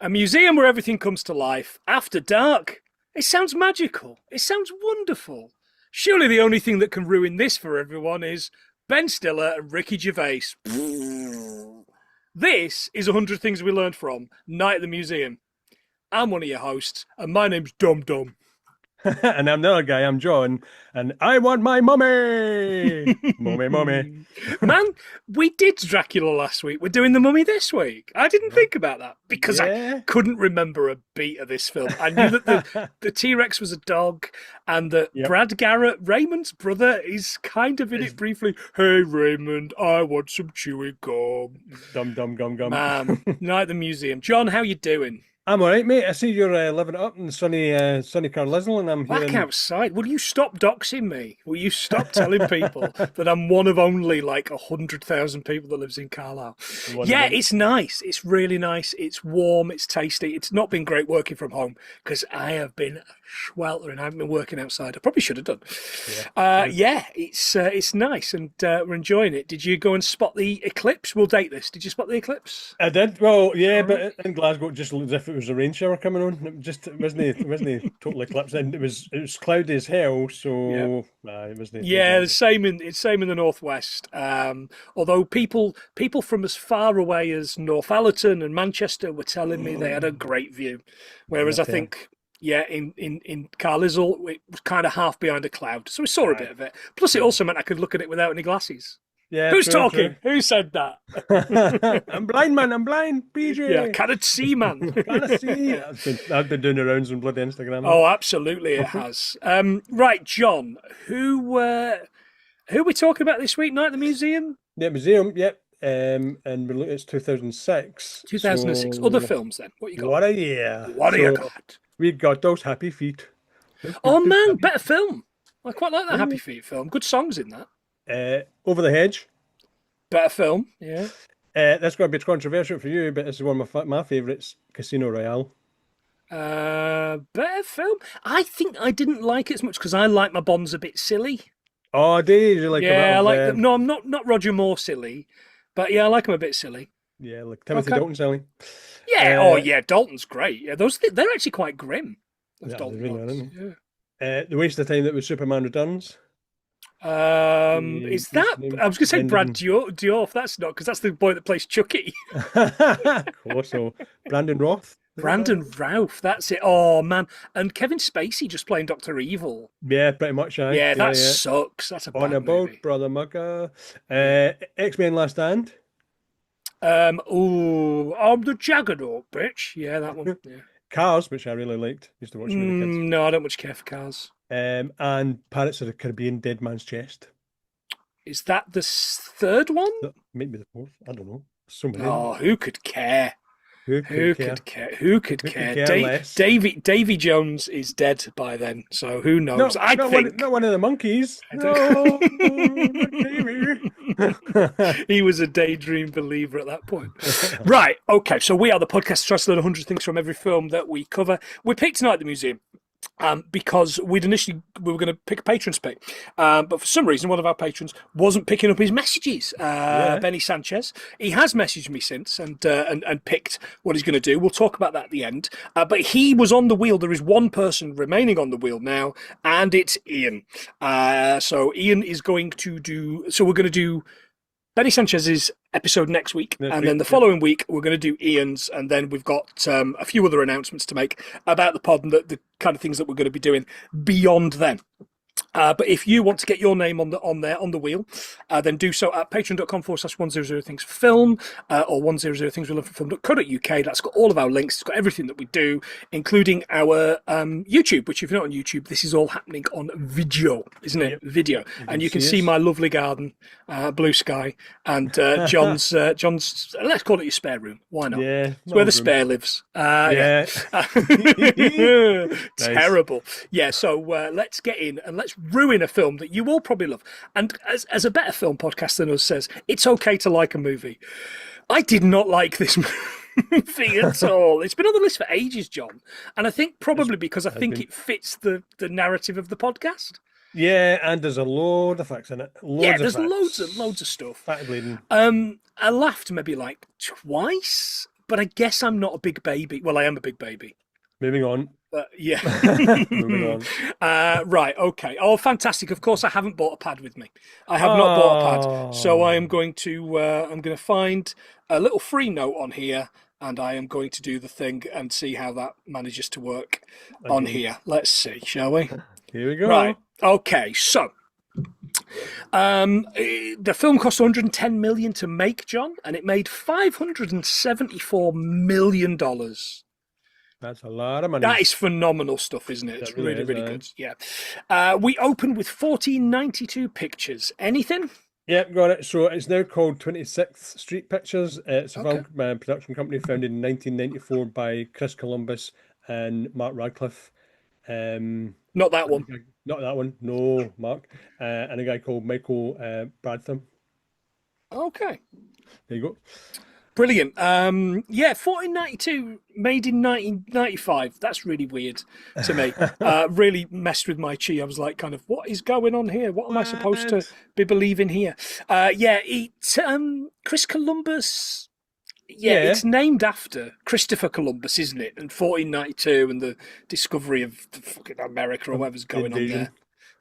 A museum where everything comes to life after dark. It sounds magical. It sounds wonderful. Surely the only thing that can ruin this for everyone is Ben Stiller and Ricky Gervais. This is 100 Things We Learned From Night at the Museum. I'm one of your hosts, and my name's Dum Dum. And I'm the other guy, I'm John, and I want my mummy! Mummy. Man, we did Dracula last week. We're doing The Mummy this week. I didn't think about that because I couldn't remember a beat of this film. I knew that the T-Rex was a dog and that Brad Garrett, Raymond's brother, is kind of in it briefly. Hey, Raymond, I want some chewing gum. Gum. Night at the Museum. John, how you doing? I'm all right, mate. I see you're living it up in sunny Carlisle, and I'm back outside. Will you stop doxing me? Will you stop telling people that I'm one of only like 100,000 people that lives in Carlisle? Yeah, it's nice. It's really nice. It's warm. It's tasty. It's not been great working from home because I have been sweltering. I haven't been working outside. I probably should have done. It's nice, and we're enjoying it. Did you go and spot the eclipse? We'll date this. Did you spot the eclipse? I did. Well, yeah, but in Glasgow, it just looked as if it was a rain shower coming on. It wasn't total eclipse. And it was cloudy as hell. So it wasn't. Yeah, it's same in the northwest. Although people from as far away as Northallerton and Manchester were telling me they had a great view, whereas I think. Yeah, in Carlisle, it was kind of half behind a cloud, so we saw a bit of it. Plus, it also meant I could look at it without any glasses. Yeah, who's talking? True. Who said that? I'm blind, man. I'm blind, PJ. Yeah, cannot see, man. Cannot see. I've been doing the rounds on bloody Instagram. Man. Oh, absolutely, it has. Right, John. Who are we talking about this week? Night at the Museum. Yeah, museum. Yep. And it's 2006. 2006. Other films then. What you got? What a year. What do you got? We got those happy feet. Oh man, better film. I quite like that Happy Feet film. Good songs in that. Over the Hedge. Better film, yeah. That's going to be controversial for you, but this is one of my favourites, Casino Royale. Better film? I think I didn't like it as much because I like my Bonds a bit silly. Oh, do you like? Yeah, I like them. No, I'm not Roger Moore silly, but yeah, I like him a bit silly. Yeah, like Timothy Dalton silly. Yeah, Dalton's great. Yeah, they're actually quite grim. Those Dalton really ones. The Waste of Time that was Superman Returns. Is that? I was going to say Brad Dourif. That's not, because that's the boy that plays Chucky. Also, Brandon Roth. Brandon Routh, that's it. Oh man, and Kevin Spacey just playing Dr. Evil. Yeah, pretty much. Yeah, that sucks. That's a bad On a boat, movie. Brother Mugger. X-Men Last Stand. I'm the Juggernaut, bitch. Yeah, that one. Yeah. Cars, which I really liked. Used to watch with the kids. No, I don't much care for Cars. And Pirates of the Caribbean, Dead Man's Chest. Is that the third one? Maybe the fourth. I don't know. So many. Oh, who could care? Who could care? Less? Davy Jones is dead by then, so who knows? Not one of the monkeys. No, he was a daydream believer at that point. Right, okay, so we are the podcast that tries to learn 100 things from every film that we cover. We picked Night at the Museum because we were going to pick a patron's pick, but for some reason one of our patrons wasn't picking up his messages. Benny Sanchez, he has messaged me since and picked what he's going to do. We'll talk about that at the end. But he was on the wheel. There is one person remaining on the wheel now, and it's Ian. So Ian is going to do. So we're going to do Benny Sanchez's episode next week, then the following week we're going to do Ian's, and then we've got a few other announcements to make about the pod and the kind of things that we're going to be doing beyond then. But if you want to get your name on the wheel, then do so at patreon.com/100thingsfilm or 100 things we love from film.co.uk. That's got all of our links. It's got everything that we do, including our YouTube, which if you're not on YouTube, this is all happening on video, isn't it? Yep. Video. And you can see my lovely garden, blue sky, and John's, let's call it your spare room. Why not? Yeah. It's where the spare lives. Yeah. Terrible. Yeah, so let's get in and let's ruin a film that you all probably love. And as a better film podcast than us says, it's okay to like a movie. I did not like this movie at all. It's been on the list for ages, John. And I think probably because I think it fits the narrative of the podcast. Yeah, and there's a load of facts in it. There's loads of stuff. Fat bleeding. I laughed maybe like twice, but I guess I'm not a big baby. Well, I am a big baby. Moving on. Yeah. Moving on. Right. Okay. Oh, fantastic. Of course, I haven't bought a pad with me. I have not bought a pad. So I am Oh, going to find a little free note on here, and I am going to do the thing and see how that manages to work on again. here. Let's see, shall we? Here we Right. go. Okay. So the film cost 110 million to make, John, and it made 574 million dollars. That's a lot of money. That is phenomenal stuff, isn't it? It's That really really, is, really good. Yeah. We opened with 1492 pictures. Anything? Yep, got it. So it's now called 26th Street Pictures. It's a Okay. film production company founded in 1994 by Chris Columbus and Mark Radcliffe. Not that one. Not that one, no, Mark. And a guy called Michael Bradtham. Okay. There you go. Brilliant. Yeah, 1492 made in 1995. That's really weird to me. Really messed with my chi. I was like, kind of, what is going on here? What am I supposed to be believing here? Yeah, Chris Columbus. Yeah, Yeah. it's named after Christopher Columbus, isn't it? And 1492 and the discovery of fucking America or whatever's going on there.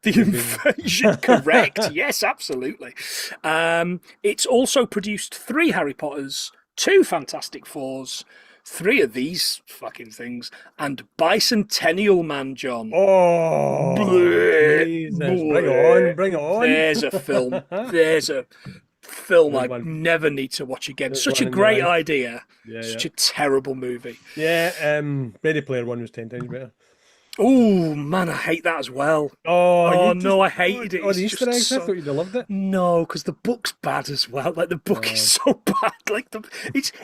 The invasion, correct. Yes, absolutely. It's also produced 3 Harry Potters, 2 Fantastic Fours, 3 of these fucking things, and Bicentennial Man, John. Oh, Jesus. Bring it on. There's a film. There's a film There's I one. never need to watch again. There's Such a one in great your eye. idea. Yeah, Such yeah. a terrible movie. Yeah, Ready Player One was 10 times better. Oh man, I hate that as well. Oh, Oh you no, just, I hated it. oh, the It's Easter just eggs, I so... thought you'd have loved it. No, because the book's bad as well. Like the book is Oh. so bad. Like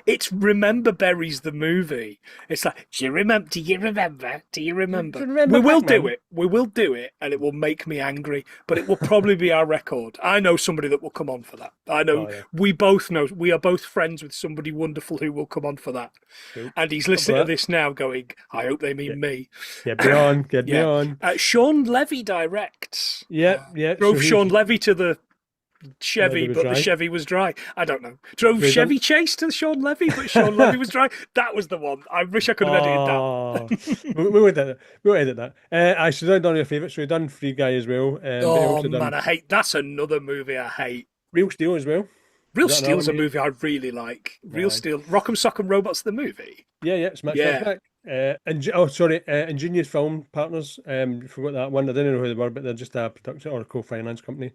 it's Remember Berries the movie. It's like, do you remember? Do you remember? Do you remember? Do you remember We will Pac-Man? do it. We will do it, and it will make me angry. But it will probably be our record. I know somebody that will come on for that. I know Oh, yeah. we both know. We are both friends with somebody wonderful who will come on for that. Cool. And he's listening to that. this now, going, "I hope they mean me." Get me on, get me Yeah. on. Sean Levy directs. Yeah, yeah. Drove so Sean he's- Levy to the Chevy, Levy was but the dry. Chevy was dry. I don't know. Drove Well Chevy done. Chase to Sean Levy, but Sean Levy was dry. That was the one. I wish I could have edited that. Oh, we'll edit that. We'll edit that. I should have done your favourite. So we've done Free Guy as well. But Oh also done man, I hate. That's another movie I hate. Real Steel as well. Real Is that Steel's a another movie I really like. Real Aye. Steel, Rock'em Sock'em Robots, the movie. Yeah, Smash Yeah. Back. Ingenious Film Partners. Forgot that one. I didn't know who they were, but they're just a production or a co-finance company.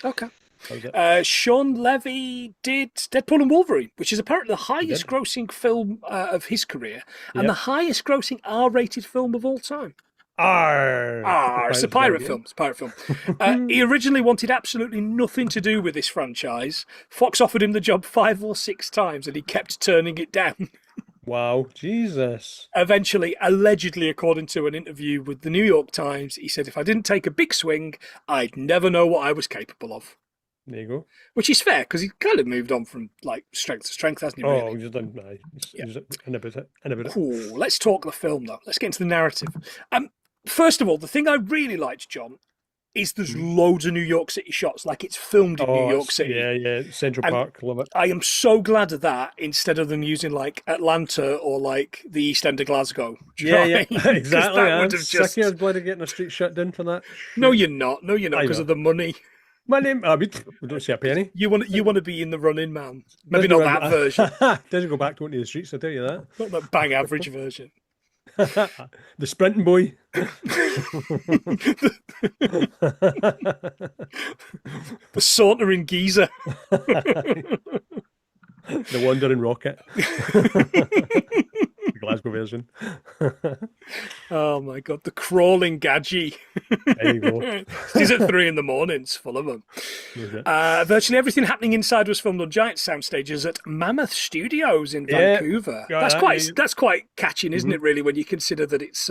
Okay. That was it. Sean Levy did Deadpool and Wolverine, which is apparently the highest did. grossing film of his career and Yep. the highest grossing R-rated film of all time. Arr! It's a pirate film. It's a pirate film. He originally wanted absolutely nothing to do with this franchise. Fox offered him the job 5 or 6 times, and he kept turning it down. Wow, Jesus. Eventually, allegedly, according to an interview with the New York Times, he said, "If I didn't take a big swing, I'd never know what I was capable of." There you go. Which is fair, because he kind of moved on from like strength to strength, hasn't he? Oh, Really? he's done. Aye. He's in about it. In about it. Cool. Let's talk the film, though. Let's get into the narrative. First of all, the thing I really liked, John, is there's loads of New York City shots, like it's filmed in New York it's- City. Yeah. Central And- Park, love it. I am so glad of that instead of them using like Atlanta or like the East End of Glasgow. Do you know what I mean? 'Cause exactly. that I'm would have sick just... of bloody getting a street shut down for that. No, you're not. No, you're not I because know. of the money. My name, we don't see a penny. You want to be in the running, man. Maybe Doesn't not go- that version, Doesn't go back to into the streets, I tell you that. not that bang average version. The sprinting boy. The sauntering geezer. The wandering rocket. The Glasgow version. Oh my god, the crawling gadgie. There you go. He's at 3 in the morning. It's full of them. Is it? Virtually everything happening inside was filmed on giant sound stages at Mammoth Studios in Yeah, Vancouver. got That's that, quite yeah. that's quite catching, isn't it? Really, when you consider that it's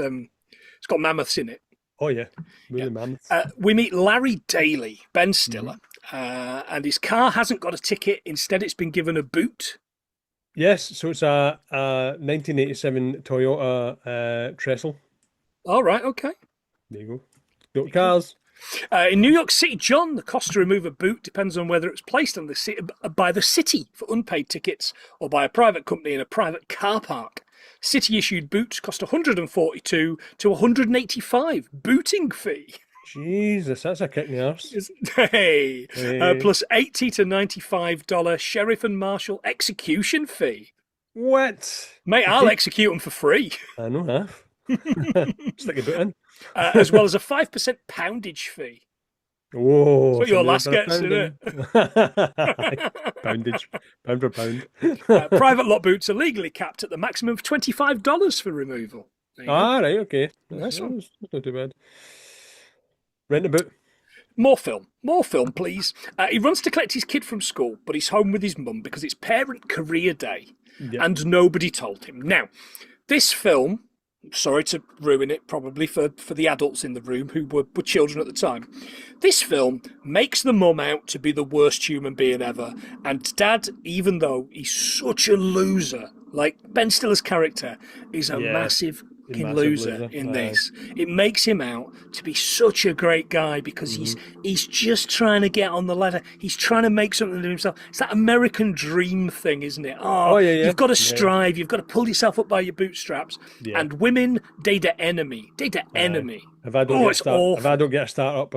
got mammoths in it. Oh yeah. Really mammoth. We meet Larry Daly, Ben Stiller, and his car hasn't got a ticket. Instead, it's been given a boot. Yes, so it's a 1987 Toyota Trestle. All right, okay. There you go. Got cars. In New York City, John, the cost to remove a boot depends on whether it's placed on the city, by the city for unpaid tickets or by a private company in a private car park. City-issued boots cost $142 to $185 booting fee. Jesus, that's a kick in the arse. Hey. Hey. Plus $80 to $95 sheriff and marshal execution fee. What? Mate, I'll execute them for free. I know, huh? Stick your boot in. As well as a 5% poundage fee. Whoa. That's what your last something gets, isn't it? Poundage. Pound for pound. Private lot boots are legally capped at the maximum of $25 for removal. Right, okay. Nice one. That's not too bad. Rent a boot. More film, please. He runs to collect his kid from school, but he's home with his mum because it's parent career day, and nobody told him. Now, this film, sorry to ruin it probably for the adults in the room who were children at the time, this film makes the mum out to be the worst human being ever, and Dad, even though he's such a loser, like Ben Stiller's character is a massive loser in this. It makes him out to be such a great guy because he's just trying to get on the ladder. He's trying to make something of himself. It's that American dream thing, isn't it? You've got to strive. You've got to pull yourself up by your bootstraps. And women, they the enemy. They the enemy. If I don't get a start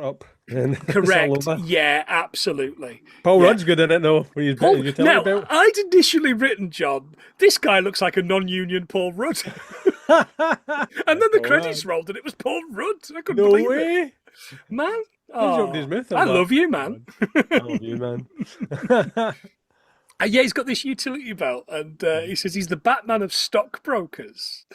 up, then correct. Yeah, absolutely. Paul Rudd's good at it though. Now, I'd initially written, John, this guy looks like a non-union Paul Rudd. And then the credits rolled and it was Paul Rudd. I couldn't believe it. Man. I love you, man. I love you, man. Yeah, he's got this utility belt, and he says he's the Batman of stockbrokers.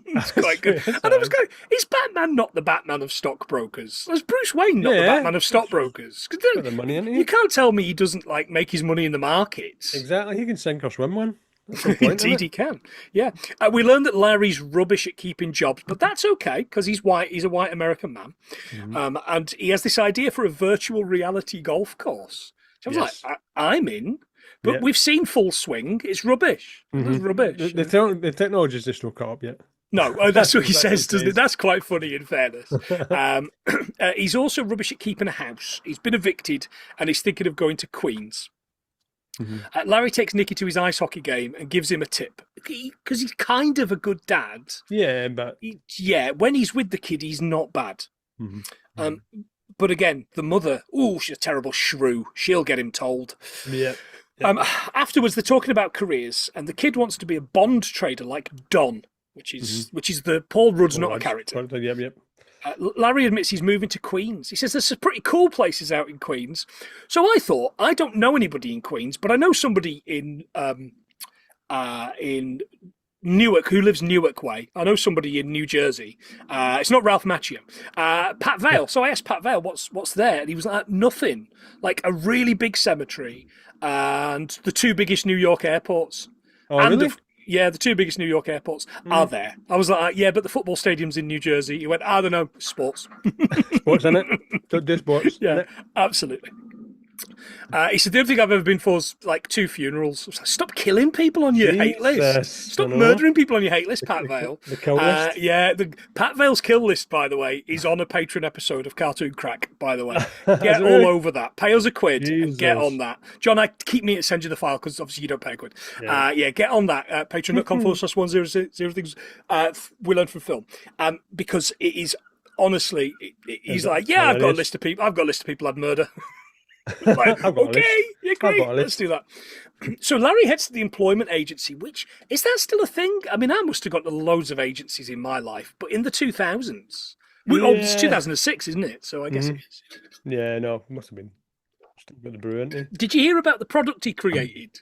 It's quite good. And I was going, is Batman not the Batman of stockbrokers? Is Bruce Wayne not the Batman of stockbrokers? The money, isn't he? You can't tell me he doesn't like make his money in the markets. Exactly, he can sink or swim one. Indeed, he can. Yeah, we learned that Larry's rubbish at keeping jobs, but that's okay because he's white. He's a white American man, and he has this idea for a virtual reality golf course. So I was like, I'm in. But we've seen Full Swing. It's rubbish. It's rubbish. The technology's just not caught up yet. No, that's what he says, doesn't it? That's quite funny, in fairness. He's also rubbish at keeping a house. He's been evicted, and he's thinking of going to Queens. Larry takes Nicky to his ice hockey game and gives him a tip. Because he's kind of a good dad. Yeah, but... when he's with the kid, he's not bad. But again, the mother, she's a terrible shrew. She'll get him told. Yeah. Afterwards, they're talking about careers, and the kid wants to be a bond trader like Don, which is the Paul Rudd's not a character. Yep. Larry admits he's moving to Queens. He says there's some pretty cool places out in Queens. So I thought, I don't know anybody in Queens, but I know somebody in Newark who lives Newark way. I know somebody in New Jersey. It's not Ralph Macchio. Pat Vale. So I asked Pat Vale, what's there? And he was like, nothing. Like a really big cemetery and the two biggest New York airports. Oh, really? The two biggest New York airports are there. I was like, but the football stadium's in New Jersey. He went, I don't know, sports. Sports, innit? Don't do sports. Yeah, absolutely. He said, the only thing I've ever been for is like 2 funerals. I was like, stop killing people on your hate list. Stop murdering people on your hate list, Pat Vale. The kill list. The Pat Vale's kill list, by the way, is on a Patreon episode of Cartoon Crack, by the way. Get all over that. Pay us a quid and get on that. John, I keep meaning to send you the file because obviously you don't pay a quid. Get on that. Patreon.com/1003 things we learned from film. Because it is, honestly, he's like, I've got a list of people I'd murder. Like, okay, yeah, great, let's do that. So Larry heads to the employment agency, which, is that still a thing? I mean, I must have got to loads of agencies in my life, but in the 2000s. It's 2006, isn't it? So I guess it is. Yeah, no, it must have been. Got the brew, Did you hear about the product he created?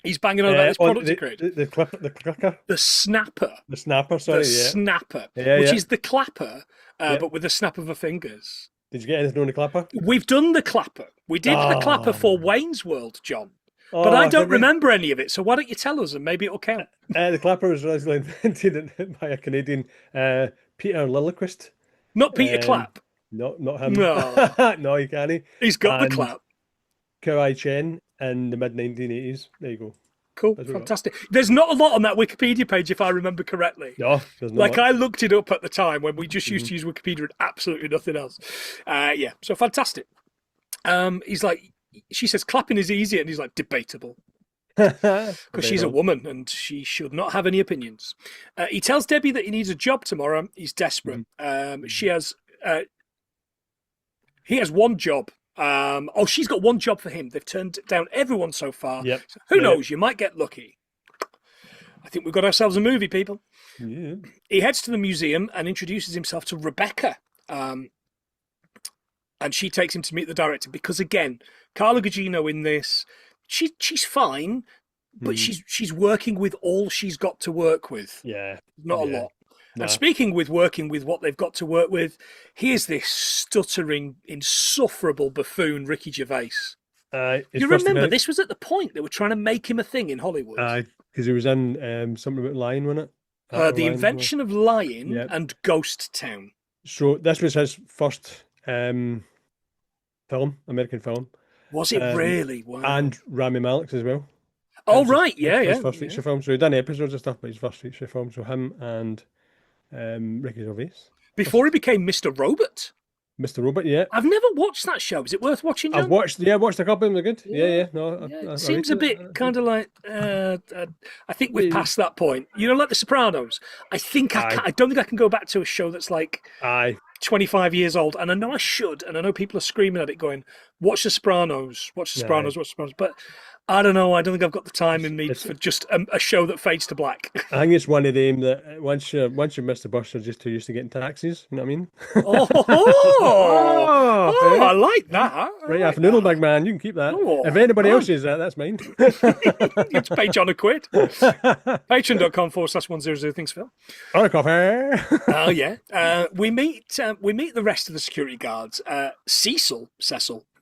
He's banging on about this product he created. The clicker? The snapper. The snapper, sorry, snapper, which is the clapper, but with the snap of the fingers. Did you get anything on the clapper? We've done the clapper. We did the clapper for Wayne's World, John. But I don't remember any of it, so why don't you tell us and maybe it'll count? The clapper was originally invented by a Canadian Peter Lilliquist. Not Peter Clapp? Not him. No. No, you can't. He's got the clap. Kawai Chen in the mid-1980s. There you go. Cool, fantastic. There's not a lot on that Wikipedia page, if I remember correctly. No, there's not Like, much. I looked it up at the time when we just used to use Wikipedia and absolutely nothing else. Yeah, so fantastic. He's like, she says, clapping is easy, and he's like, debatable. Because she's a woman and she should not have any opinions. He tells Debbie that he needs a job tomorrow. He's desperate. He has one job. She's got one job for him. They've turned down everyone so far. Yep. So who knows? You might get lucky. I think we've got ourselves a movie, people. Yeah. He heads to the museum and introduces himself to Rebecca. And she takes him to meet the director because, again, Carla Gugino in this, she's fine, but she's working with all she's got to work with. Yeah. Not a lot. No. And speaking with working with what they've got to work with, here's this stuttering, insufferable buffoon, Ricky Gervais. You remember, this was at the point they were trying to make him a thing in Hollywood. Because he was in something about lying, wasn't it? The Invention of Lying and Ghost Town. So this was his first film, American film. Was it really? Wow. And Rami Malek's as well. Oh, right, His first feature film. So he'd done episodes of stuff, but his first feature film. So him and Ricky Gervais. Before he became Mr. Robot. Mr. Robot, yeah. I've never watched that show. Is it worth watching, John? I've watched a couple of them. They're good. Yeah. No, it seems a bit kind of like. I think we've passed that point. You know, like The Sopranos. I think I don't think I can go back to a show that's like 25 years old, and I know I should, and I know people are screaming at it, going, "Watch The Sopranos, watch The Sopranos, watch The Sopranos," but. I don't know. I don't think I've got the time in me for just a show that fades to black. I think it's one of them that once you miss the bus, you're just too used to getting taxis. You know what I mean? I like that. Right, half a noodle, big man. You can keep that. If anybody else says that, that's mine. You have to pay John a quid. Patreon.com/100 things, Phil. On a coffee. Oh yeah. We meet the rest of the security guards. Cecil,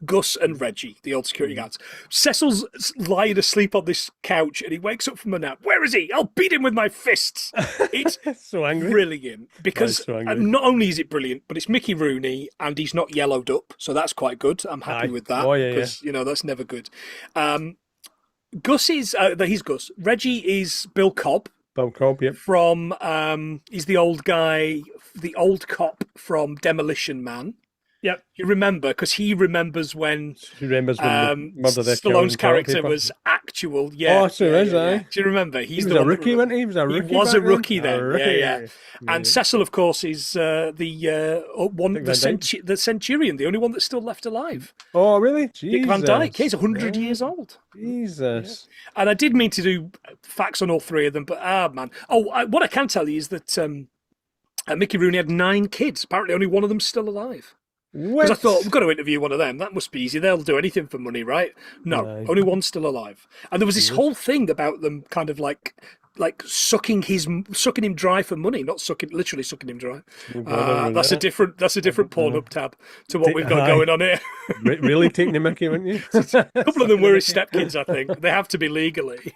Gus and Reggie, the old security guards. Cecil's lying asleep on this couch and he wakes up from a nap. Where is he? I'll beat him with my fists. It's so angry. Brilliant. Because not only is it brilliant, but it's Mickey Rooney and he's not yellowed up. So that's quite good. I'm happy with that. Because, you know, that's never good. Gus is, he's Gus. Reggie is Bill Cobb. Bill Cobb, yep. From, he's the old guy, the old cop from Demolition Man. Yep, you remember because he remembers when Stallone's character was actual. Yeah. Oh, so is Do you remember? He was a rookie, wasn't he? He was a rookie then. Yeah. And Cecil, of course, is the Centurion, the only one that's still left alive. Oh, really? Dick Van Dyke. He's 100 years old. Jesus. Yeah. And I did mean to do facts on all three of them, but man. What I can tell you is that Mickey Rooney had 9 kids. Apparently, only one of them's still alive. Because I thought, we've got to interview one of them. That must be easy. They'll do anything for money, right? No, only one's still alive. And there was this whole thing about them kind of like sucking him dry for money, not literally sucking him dry. That's a different Pornhub tab to what we've got going on here. Really taking the mickey, weren't you? A couple of them were his stepkids, I think. They have to be legally.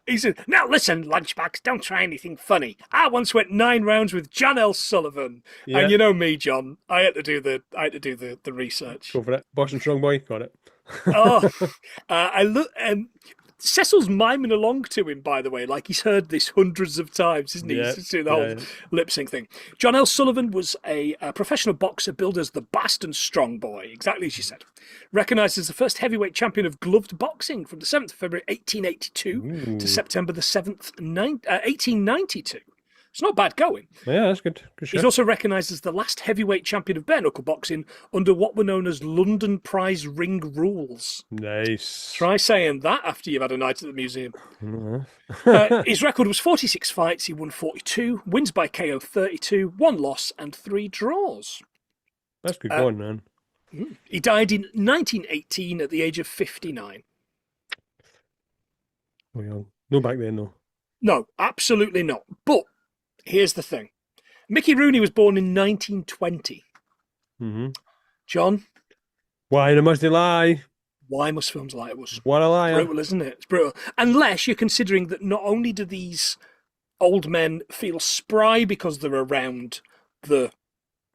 He said, "Now listen, Lunchbox, don't try anything funny. I once went 9 rounds with John L. Sullivan, and you know me, John. I had to do the research. Go for it, Boston Strong Boy, got it. I look. Cecil's miming along to him, by the way, like he's heard this hundreds of times, isn't he? He's doing the whole lip sync thing. John L. Sullivan was a professional boxer billed as the Boston Strong Boy, exactly as you said. Recognised as the first heavyweight champion of gloved boxing from the 7th of February 1882 to September the 7th, 1892. It's not bad going. Yeah, that's good. He's also recognised as the last heavyweight champion of bare knuckle boxing under what were known as London Prize Ring rules. Nice. Try saying that after you've had a night at the museum. His record was 46 fights. He won 42, wins by KO 32, 1 loss and 3 draws. That's good going, man. He died in 1918 at the age of 59. Oh, young. No back then, though. No, absolutely not. But here's the thing. Mickey Rooney was born in 1920. John? Why must they lie? Why must films lie to us? What a liar. It's brutal, isn't it? It's brutal. Unless you're considering that not only do these old men feel spry because they're around the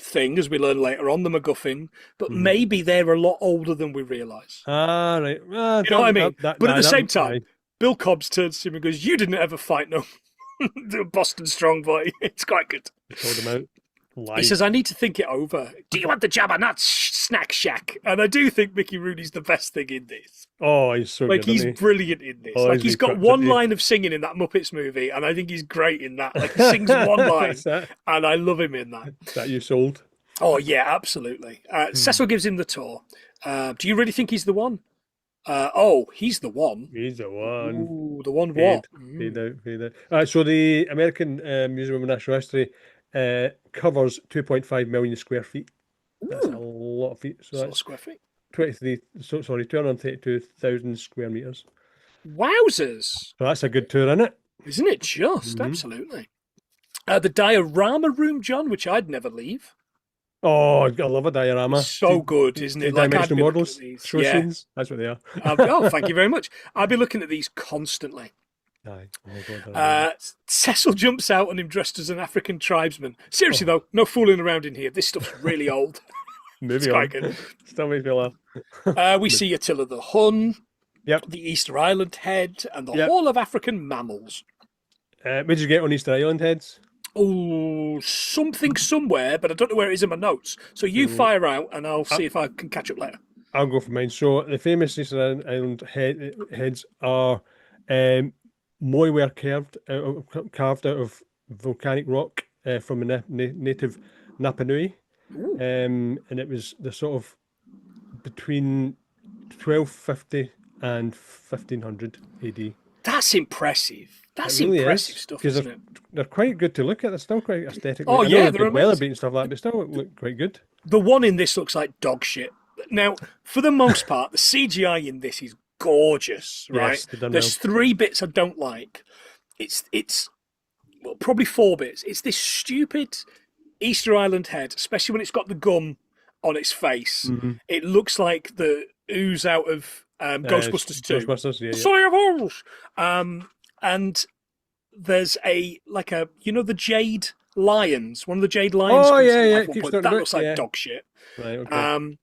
thing, as we learn later on, the MacGuffin, but Mhm. maybe they're a lot older than we realise. Ah, right. You know what I mean? But at the same time, Bill Cobbs turns to him and goes, "You didn't ever fight no the Boston Strong Boy." It's quite good. Told him out. He Live. says, "I need to think it over. Do you want the job or not, Snack Shack?" And I do think Mickey Rooney's the best thing in this. Oh, he's so Like, good. he's Isn't he? brilliant in this. Oh, Like, isn't he's he got crap, one isn't he? line of singing in that Muppets movie, and I think he's great in that. Like, he sings one line, That's it. and I love him in that. That you sold. Oh, yeah, absolutely. Cecil gives him the tour. Do you really think he's the one? He's the one. He's the one. Ooh, the one what? Fade out, fade out. So the American Museum of Natural History covers 2.5 million square feet. That's a lot of feet. So Sort of that's square feet. 232,000 square meters. Wowzers. So that's a good tour, isn't it? Isn't it just? Absolutely. The diorama room, John, which I'd never leave. Oh, I love a diorama. So good, isn't it? Like, I'd Two-dimensional be looking models, at these. show Yeah. scenes. That's what they are. Thank you very much. I'll be looking at these constantly. Aye. Oh, God, Cecil jumps out on him dressed as an African tribesman. Seriously, though, no fooling around in here. This stuff's really old. Movie It's on. quite good. Still makes me laugh. We see Attila the Hun, Yep. the Easter Island head, and the Yep. Hall of African Mammals. What did you get on Easter Island heads? Oh, something somewhere, but I don't know where it is in my notes. So you fire out, and I'll see if I can catch up later. I'll go for mine. So the famous Easter Island heads are moai carved out of volcanic rock from the native Napa Nui. And it was the sort of between 1250 and 1500 AD. That's impressive. That's It really impressive is, stuff, because isn't it? they're quite good to look at. They're still quite aesthetic. Oh, I know yeah, they've they're been weather amazing. beat and stuff like that, but still look quite good. The one in this looks like dog shit. Now, for the most part, the CGI in this is gorgeous, right? Yes, they've done There's three bits I don't like. It's well, probably four bits. It's this stupid Easter Island head, especially when it's got the gum on its face. It looks like the ooze out of Ghostbusters 2. Ghostbusters, yeah. Sorry of ooze. And there's the jade lions. One of the jade lions. Oh, comes to yeah, life yeah, at one keeps point. talking That about- looks like yeah. dog shit. Right, okay.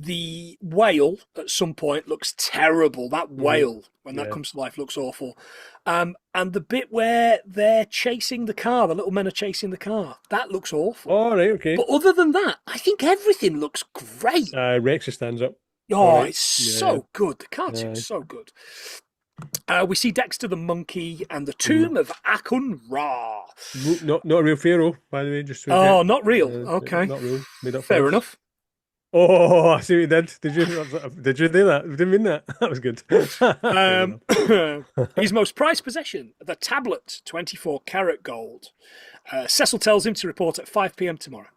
The whale at some point looks terrible. That whale, when that Yeah. comes to life, looks awful. And the bit where they're chasing the car, the little men are chasing the car, that looks awful. All right, okay. But other than that, I think everything looks great. Rexy stands up. Oh, right. it's so good. The cartoon's Aye. so good. We see Dexter the monkey and the tomb of Akun Ra. Not a real pharaoh, by the way. Just so you Oh, get- not real. Okay. Not real. Made up for Fair us. enough. Oh, I see what you did. Did you do that? You didn't mean that. That was good. Fair enough. His most prized possession, the tablet, 24 karat gold. Cecil tells him to report at 5 p.m. tomorrow.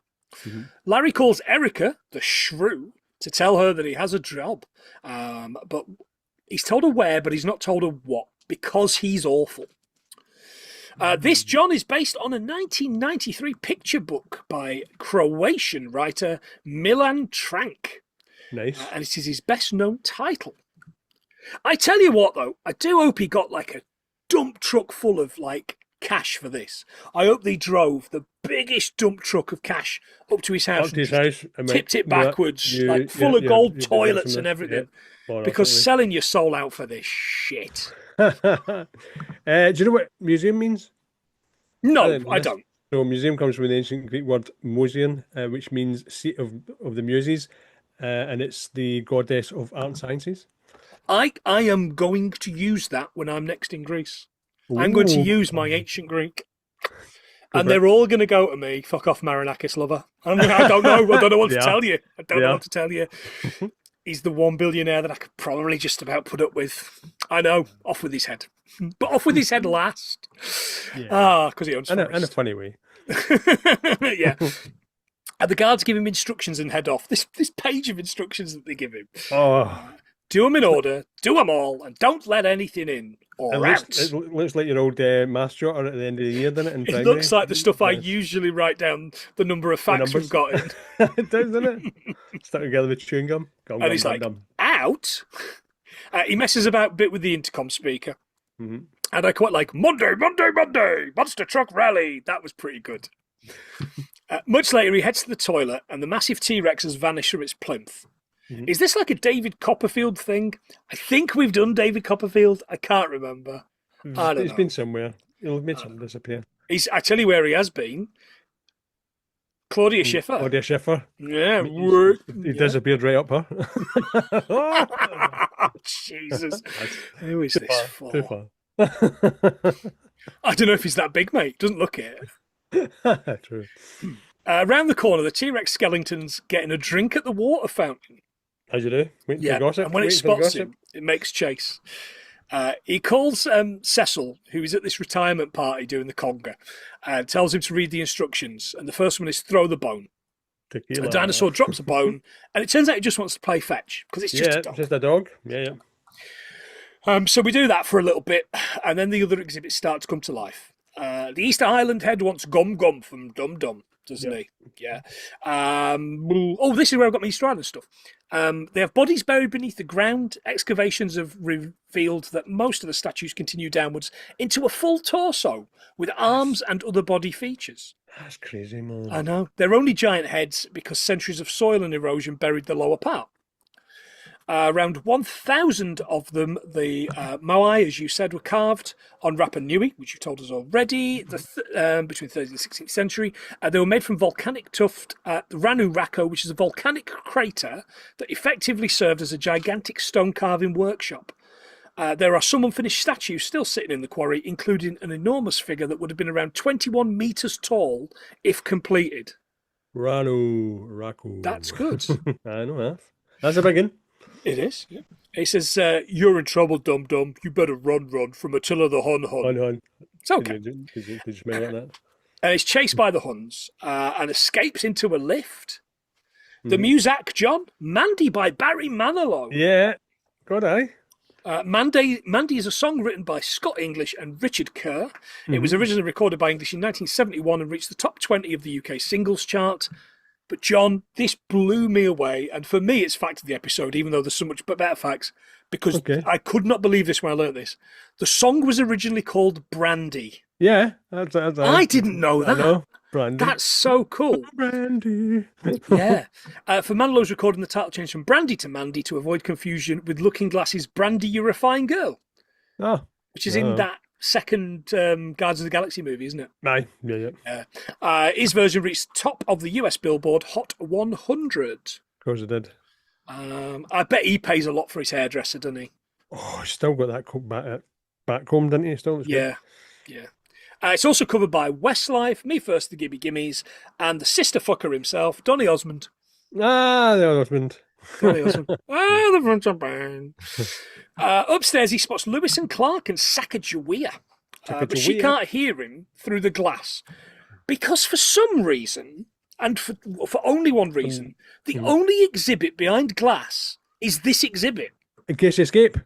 Larry calls Erica, the shrew, to tell her that he has a job. But he's told her where, but he's not told her what, because he's awful. This, John, is based on a 1993 picture book by Croatian writer Milan Trank. Nice. And it is his best known title. I tell you what, though, I do hope he got like a dump truck full of like cash for this. I hope they drove the biggest dump truck of cash up to his house, Up to his house. And tipped it yeah, backwards, you- like full of yeah, gold you did toilets some and of- everything. yeah, Because definitely. selling your soul out for this shit. Do you know what museum means? No, Yes. I don't. So museum comes from the ancient Greek word museon, which means seat of the Muses, and it's the goddess of art and sciences. I am going to use that when I'm next in Greece. I'm going to Ooh. use my ancient Greek. Go And for it. they're all going to go to me, fuck off, Marinakis lover. I don't know. I don't know what to Yeah. tell you. I don't know Yeah. what to tell you. He's the one billionaire that I could probably just about put up with. I know, off with his head. But off with his head last. Yeah. Because he owns In a forest. funny way. Yeah. And the guards give him instructions and head off. This page of instructions that they give him. Oh, Do them in order, do them all, and don't let anything in, it or looks, out. it looks like your old maths jotter at the end of the year, doesn't it? In It primary? looks like the stuff I Yes. usually write down the number of facts we've got in. It does, doesn't it? Stuck together with chewing gum. Gum, And he's like, out? He messes about a bit with the intercom speaker. Mhm. And I quite like, Monday, Monday, Monday, Monster Truck Rally. That was pretty good. Much later, he heads to the toilet, and the massive T-Rex has vanished from its plinth. Mhm. Is this like a David Copperfield thing? I think we've done David Copperfield. I can't remember. I don't It's know. been somewhere. He'll have made something disappear. I tell you where he has been. Claudia Schiffer. Claudia Schiffer. Yeah. He disappeared right up her. Jesus. Who is this for? Too far. I don't know if he's that big, mate. Doesn't look it. True. Around the corner, the T-Rex skeleton's getting a drink at the water fountain. As you do. Waiting for gossip. And when it waiting for spots gossip. him, it makes chase. He calls Cecil, who is at this retirement party doing the conga, tells him to read the instructions. And the first one is throw the bone. Tequila. A dinosaur drops a bone, and it turns out he just wants to play fetch because it's just a dog. Just a dog. Yeah. So we do that for a little bit, and then the other exhibits start to come to life. The Easter Island head wants Gum Gum from Dum Dum, doesn't he? Yeah. This is where I've got my Easter Island stuff. They have bodies buried beneath the ground. Excavations have revealed that most of the statues continue downwards into a full torso with arms and other body features. That's crazy, man. I know. They're only giant heads because centuries of soil and erosion buried the lower part. Around 1,000 of them, the Moai, as you said, were carved on Rapa Nui, which you've told us already, between the 13th and 16th century. They were made from volcanic tuft at Ranu Rako, which is a volcanic crater that effectively served as a gigantic stone carving workshop. There are some unfinished statues still sitting in the quarry, including an enormous figure that would have been around 21 metres tall if completed. Ranu Rako. That's good. I know that. That's a big one. It is. Yeah. He says, "You're in trouble, Dum Dum. You better run from Attila the Hun." Hun. It's okay. Did you smell that? And he's chased by the Huns and escapes into a lift. The Muzak, John, Mandy by Barry Manilow. Yeah. Good eye. Mandy is a song written by Scott English and Richard Kerr. It was originally recorded by English in 1971 and reached the top 20 of the UK singles chart. But John, this blew me away, and for me, it's fact of the episode, even though there's so much better facts, because I could not believe this when I learnt this. The song was originally called Brandy. Yeah, I didn't know that. I know. Brandy. That's so cool. Brandy. Yeah. For Manilow's recording, the title changed from Brandy to Mandy to avoid confusion with Looking Glass's Brandy, You're a Fine Girl. Oh. Which is in that second Guardians of the Galaxy movie, isn't it? Aye. Yeah. His version reached top of the US Billboard Hot 100. Of course it did. I bet he pays a lot for his hairdresser, doesn't he? Oh, he's still got that back home, didn't he? Still, yeah. It's also covered by Westlife, Me First, the Gimme Gimmes, and the sister fucker himself, Donny Osmond. Ah, the Osmond. The front of band. Upstairs, he spots Lewis and Clark and Sacagawea. But she can't hear him through the glass because for some reason, and for only one reason, the only exhibit behind glass is this exhibit. In case they escape.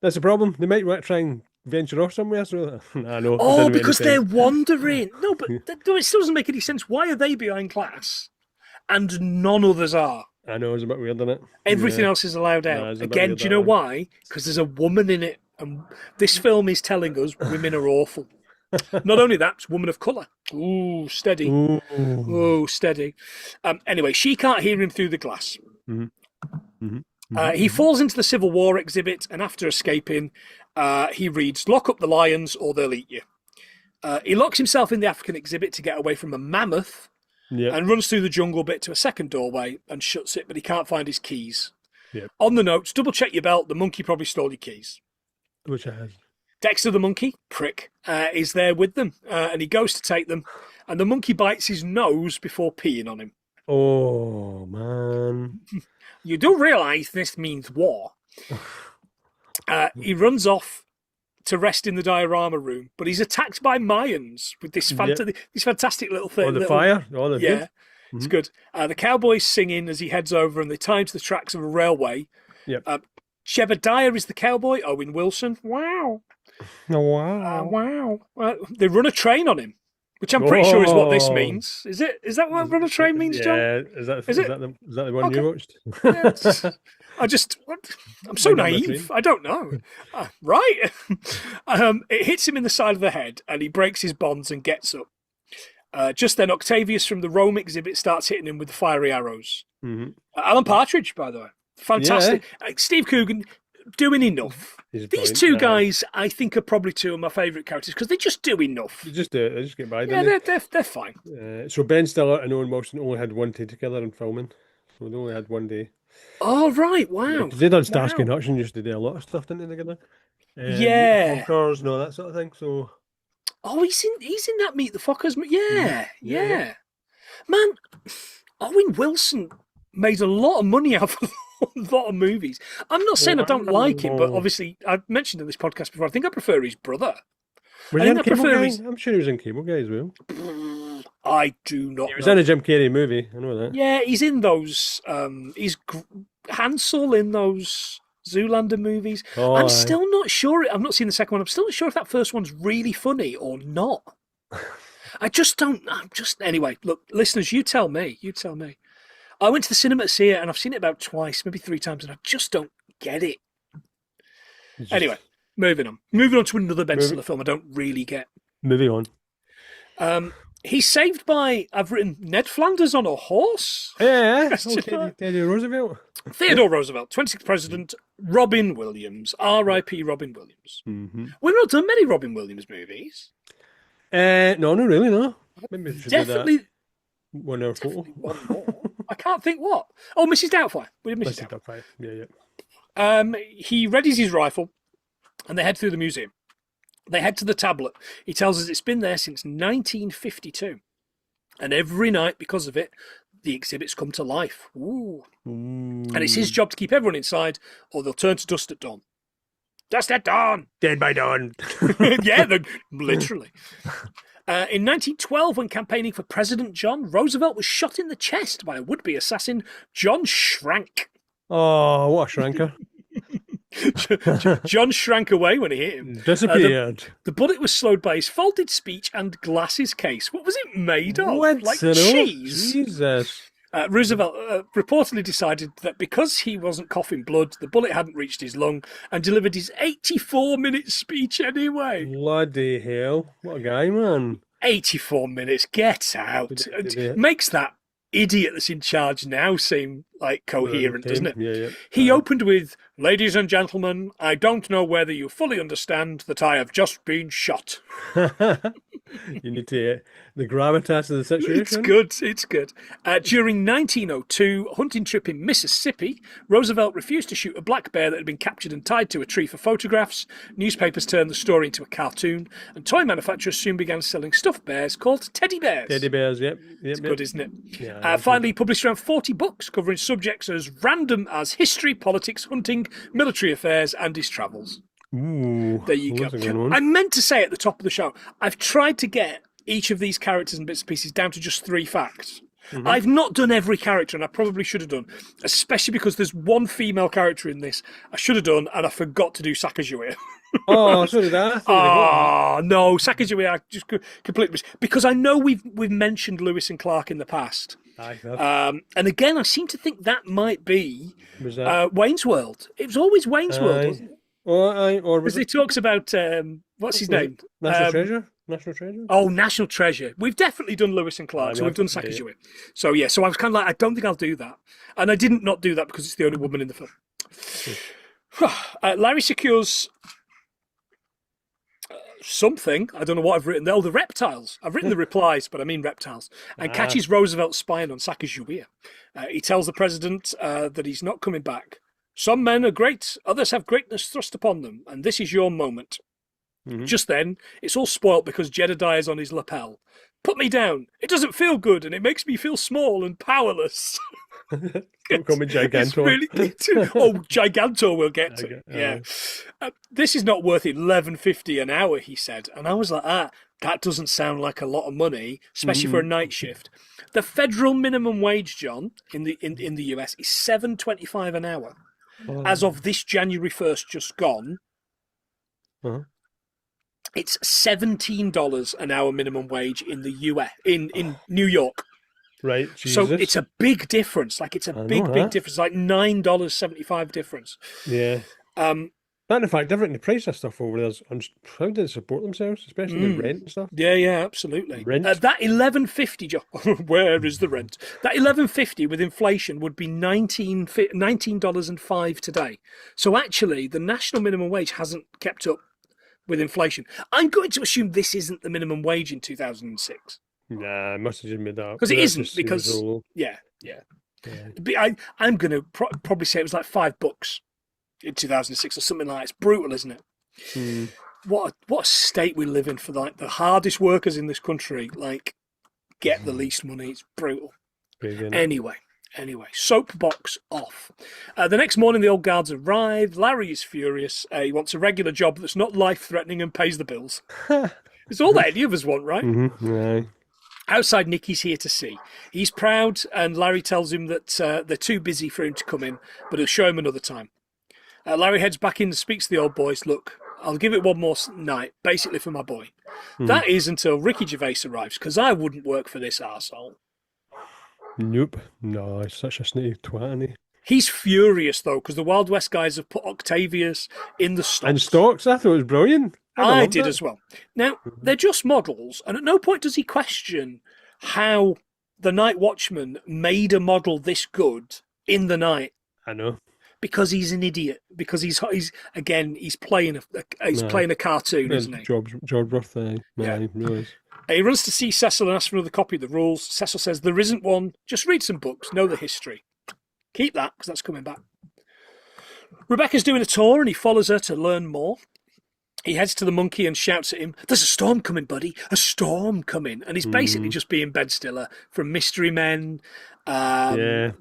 That's the problem. They might try and venture off somewhere. So I know. Oh, because they're wandering. No, but it still doesn't make any sense. Why are they behind glass and none others are? I know, it's a bit weird, isn't it? Everything else is allowed out. Again, do you know why? Because there's a woman in it. And this film is telling us women are awful. Not only that, it's a woman of colour. Ooh, steady. Ooh, steady. Anyway, she can't hear him through the glass. He falls into the Civil War exhibit, and after escaping, he reads, "Lock up the lions or they'll eat you." He locks himself in the African exhibit to get away from a mammoth. Yep. And runs through the jungle bit to a second doorway and shuts it, but he can't find his keys. Yep. On the notes, double check your belt. The monkey probably stole your keys. Which I have. Dexter the monkey, prick, is there with them, and he goes to take them, and the monkey bites his nose before peeing on him. Oh, man. You do realise this means war. He runs off to rest in the diorama room, but he's attacked by Mayans with this fantastic little thing. Oh, the fire? Oh, the yeah, it's good. The cowboys singing as he heads over, and they tie him to the tracks of a railway. Yep. Shebediah is the cowboy. Owen Wilson. Wow. Oh, wow. Wow. They run a train on him, which I'm pretty sure is what this means. Is it? Is that what run a train means, John? Yeah. Is that the one you watched? Yeah, I'm so naive. I don't know. Right. It hits him in the side of the head, and he breaks his bonds and gets up. Just then, Octavius from the Rome exhibit starts hitting him with the fiery arrows. Mm-hmm. Alan Partridge, by the way. Fantastic. Yeah. Steve Coogan doing enough. These two guys, I think, are probably two of my favourite characters because they just do enough. They just do it. They just get by. Yeah, they're fine. So Ben Stiller and Owen Wilson only had one day together in filming. So they only had one day. Oh, right. Wow. They done Starsky and Hutch and used to do a lot of stuff, didn't they, together? Yeah. Cars and all that sort of thing. So. Oh, he's in that Meet the Fockers. Yeah. Man, Owen Wilson made a lot of money out of a lot of movies. I'm not saying I don't like him, but obviously I've mentioned in this podcast before. I think I prefer his brother. Was he in Cable Guy? I'm sure he was in Cable Guy as well. I do not. He was in a Jim Carrey movie. I know that. Yeah, he's in those. He's Hansel in those Zoolander movies. I'm still not sure. I've not seen the second one. I'm still not sure if that first one's really funny or not. I just don't. Anyway. Look, listeners, you tell me. I went to the cinema to see it, and I've seen it about twice, maybe 3 times, and I just don't get it. Anyway, moving on to another Ben Stiller film I don't really get. Moving on. He's saved by, I've written, Ned Flanders on a horse? Yeah. Theodore Roosevelt. Theodore Roosevelt, 26th President, Robin Williams, R.I.P. Robin Williams. Mm-hmm. We've not done many Robin Williams movies. No, not really, no. Maybe we should definitely do that. 1 hour photo. One more. I can't think what. Oh, Mrs. Doubtfire. We did Mrs. Doubtfire. Yeah. He readies his rifle, and they head through the museum. They head to the tablet. He tells us it's been there since 1952. And every night, because of it, the exhibits come to life. Ooh. And it's his job to keep everyone inside, or they'll turn to dust at dawn. Dust at dawn! Dead by dawn. Yeah, literally. In 1912, when campaigning for President John, Roosevelt was shot in the chest by a would-be assassin, John Shrank. Oh, what a shranker. John shrank away when he hit him. Disappeared. The bullet was slowed by his folded speech and glasses case. What was it made of? Like cheese? Jesus. Roosevelt reportedly decided that because he wasn't coughing blood, the bullet hadn't reached his lung, and delivered his 84-minute speech anyway. Bloody hell. What a guy, man. 84 minutes. Get out. Makes that idiot that's in charge now seem like coherent, doesn't it? Yeah. He opened with, "Ladies and gentlemen, I don't know whether you fully understand that I have just been shot." You need to the gravitas of the situation. It's good. During 1902, hunting trip in Mississippi, Roosevelt refused to shoot a black bear that had been captured and tied to a tree for photographs. Newspapers turned the story into a cartoon, and toy manufacturers soon began selling stuffed bears called teddy bears. Teddy bears, yep. It's good, isn't it? Yeah, finally, he published around 40 books covering subjects as random as history, politics, hunting, military affairs, and his travels. Ooh, there you go. I meant to say at the top of the show, I've tried to get each of these characters and bits and pieces down to just 3 facts. Mm-hmm. I've not done every character, and I probably should have done, especially because there's one female character in this I should have done, and I forgot to do Sacagawea. Oh, so did I. Oh, no, Sacagawea, I just completely missed. Because I know we've mentioned Lewis and Clark in the past. And again, I seem to think that might be Wayne's World. It was always Wayne's World, wasn't it? Because he talks about, what's his name? National Treasure? National Treasure? Oh, National Treasure. We've definitely done Lewis and Clark, so we've done Sacagawea. So, yeah, so I was kind of like, I don't think I'll do that. And I didn't not do that because it's the only woman in the film. Larry secures something. I don't know what I've written there. Oh, the reptiles. I've written the replies, but I mean reptiles. And catches Roosevelt spying on Sacagawea. He tells the president that he's not coming back. Some men are great, others have greatness thrust upon them, and this is your moment. Mm-hmm. Just then, it's all spoilt because Jedediah is on his lapel. Put me down. It doesn't feel good, and it makes me feel small and powerless. Don't call me Gigantor. It's really Gigantor will get to. Yeah. This is not worth $11.50 an hour, he said. And I was like, that doesn't sound like a lot of money, especially for a night shift. The federal minimum wage, John, in the US is $7.25 an hour. Oh. As of this January 1st, just gone, it's $17 an hour minimum wage in the US, in New York. Right. Jesus. So it's a big difference. Like it's a big difference. Like $9.75 difference. Yeah. That, in fact, different in the price of stuff over there. How do they support themselves, especially with rent and stuff? Yeah, absolutely. Rent? That 11.50, where is the rent? That 11.50 with inflation would be $19.05 today. So actually, the national minimum wage hasn't kept up with inflation. I'm going to assume this isn't the minimum wage in 2006 Nah, I must have just made that up. because it That isn't. just seems Because so low. yeah. Yeah. I'm going to probably say it was like $5 in 2006 or something like that. It's brutal, isn't it? Mm. What a state we live in for like the hardest workers in this country. Like, get the least money. It's brutal. Crazy, Anyway, soapbox off. The next morning, the old guards arrive. Larry is furious. He wants a regular job that's not life-threatening and pays the bills. It's all that any of us want, right? Right. Outside, Nicky's here to see. He's proud, and Larry tells him that they're too busy for him to come in, but he'll show him another time. Larry heads back in and speaks to the old boys. Look, I'll give it one more night, basically for my boy. That is until Ricky Gervais arrives, because I wouldn't work for this arsehole. Nope. No, he's such a snake twat, isn't he? He's furious, though, because the Wild West guys have put Octavius in the stocks. And stocks, I thought it was brilliant. I did as well. Now, they're just models, and at no point does he question how the Night Watchman made a model this good in the night. I know. Because he's an idiot. Because he's playing a cartoon, isn't he? George Roth, yeah, he really is. He runs to see Cecil and asks for another copy of the rules. Cecil says there isn't one. Just read some books, know the history. Keep that, because that's coming back. Rebecca's doing a tour, and he follows her to learn more. He heads to the monkey and shouts at him, "There's a storm coming, buddy! A storm coming!" And he's basically just being Ben Stiller from Mystery Men, the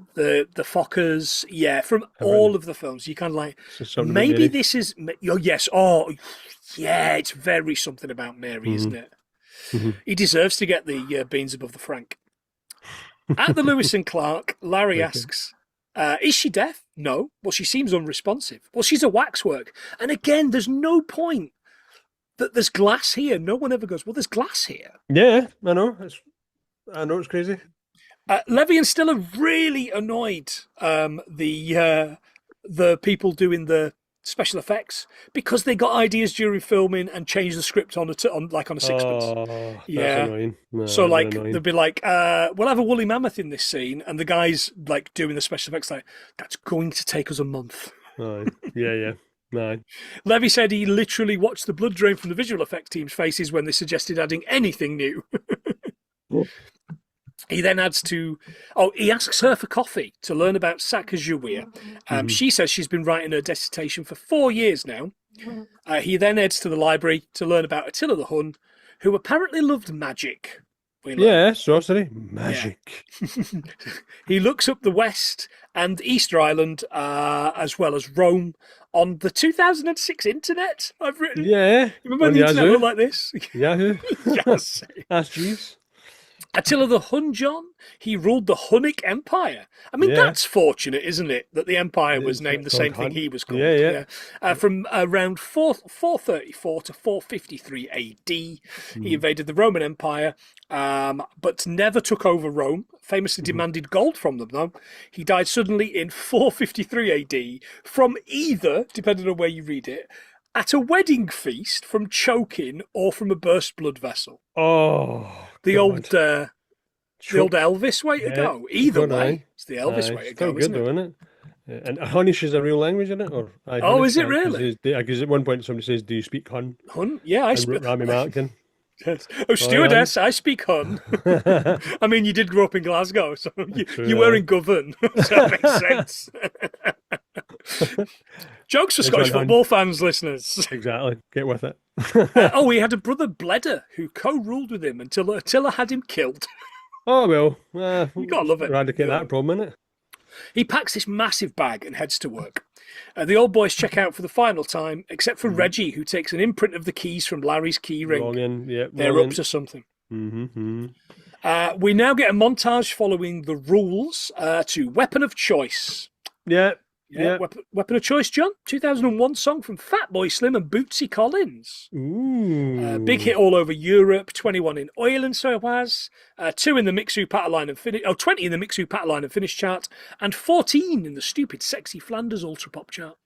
Fockers, from all of the films. You kind of like, maybe this is, it's very something about Mary, isn't it? He deserves to get the beans above the Frank. At the Lewis and Clark, Larry asks, is she deaf? No. Well, she seems unresponsive. Well, she's a waxwork. And again, there's no point that there's glass here. No one ever goes, well, there's glass here. Yeah, I know. It's crazy. Levy and Stiller really annoyed the people doing the special effects because they got ideas during filming and changed the script on a sixpence. Oh, that's annoying. No, so like annoying. they'd be like, we'll have a woolly mammoth in this scene, and the guys like doing the special effects like, that's going to take us a month. Yeah. No. Levy said he literally watched the blood drain from the visual effects team's faces when they suggested adding anything new. He then he asks her for coffee to learn about Sacagawea. She says she's been writing her dissertation for 4 years now. He then heads to the library to learn about Attila the Hun, who apparently loved magic. Yeah, sorcery. Magic. Yeah. He looks up the West and Easter Island, as well as Rome, on the 2006 internet, I've written. Yeah. You remember the internet looked like this? Yahoo. Yes. That's Jeeves. Attila the Hun, John, he ruled the Hunnic Empire. I mean, that's fortunate, isn't it, that the empire was named the same thing he was called. Yeah. From around 434 to 453 AD, he invaded the Roman Empire, but never took over Rome, famously demanded gold from them, though. He died suddenly in 453 AD from either, depending on where you read it, at a wedding feast, from choking, or from a burst blood vessel. Oh, the old Elvis way to go. Either way, it's the Elvis way to go, isn't it? And Hunnish is a real language, isn't it? Is it really? Because at one point somebody says, "Do you speak Hun?" Hun? Yeah, I speak. Rami Malkin. Yes. Oh, stewardess, I speak Hun. I mean, you did grow up in Glasgow, so you were in Govan. So that makes sense. Jokes for Scottish football fans, listeners. Exactly. Get with it. He had a brother, Bleder, who co-ruled with him until Attila had him killed. Oh, well. You gotta love it. Eradicate that problem, innit? He packs this massive bag and heads to work. The old boys check out for the final time, except for Reggie, who takes an imprint of the keys from Larry's key ring. They're up to something. We now get a montage following the rules to Weapon of Choice. Yeah. Weapon of Choice, John. 2001 song from Fatboy Slim and Bootsy Collins. Ooh. Big hit all over Europe. 21 in Ireland, so it was. 2 in the Mixu Pataline and Finish. 20 in the Mixu Pataline and Finish chart, and 14 in the stupid, sexy Flanders Ultra Pop chart.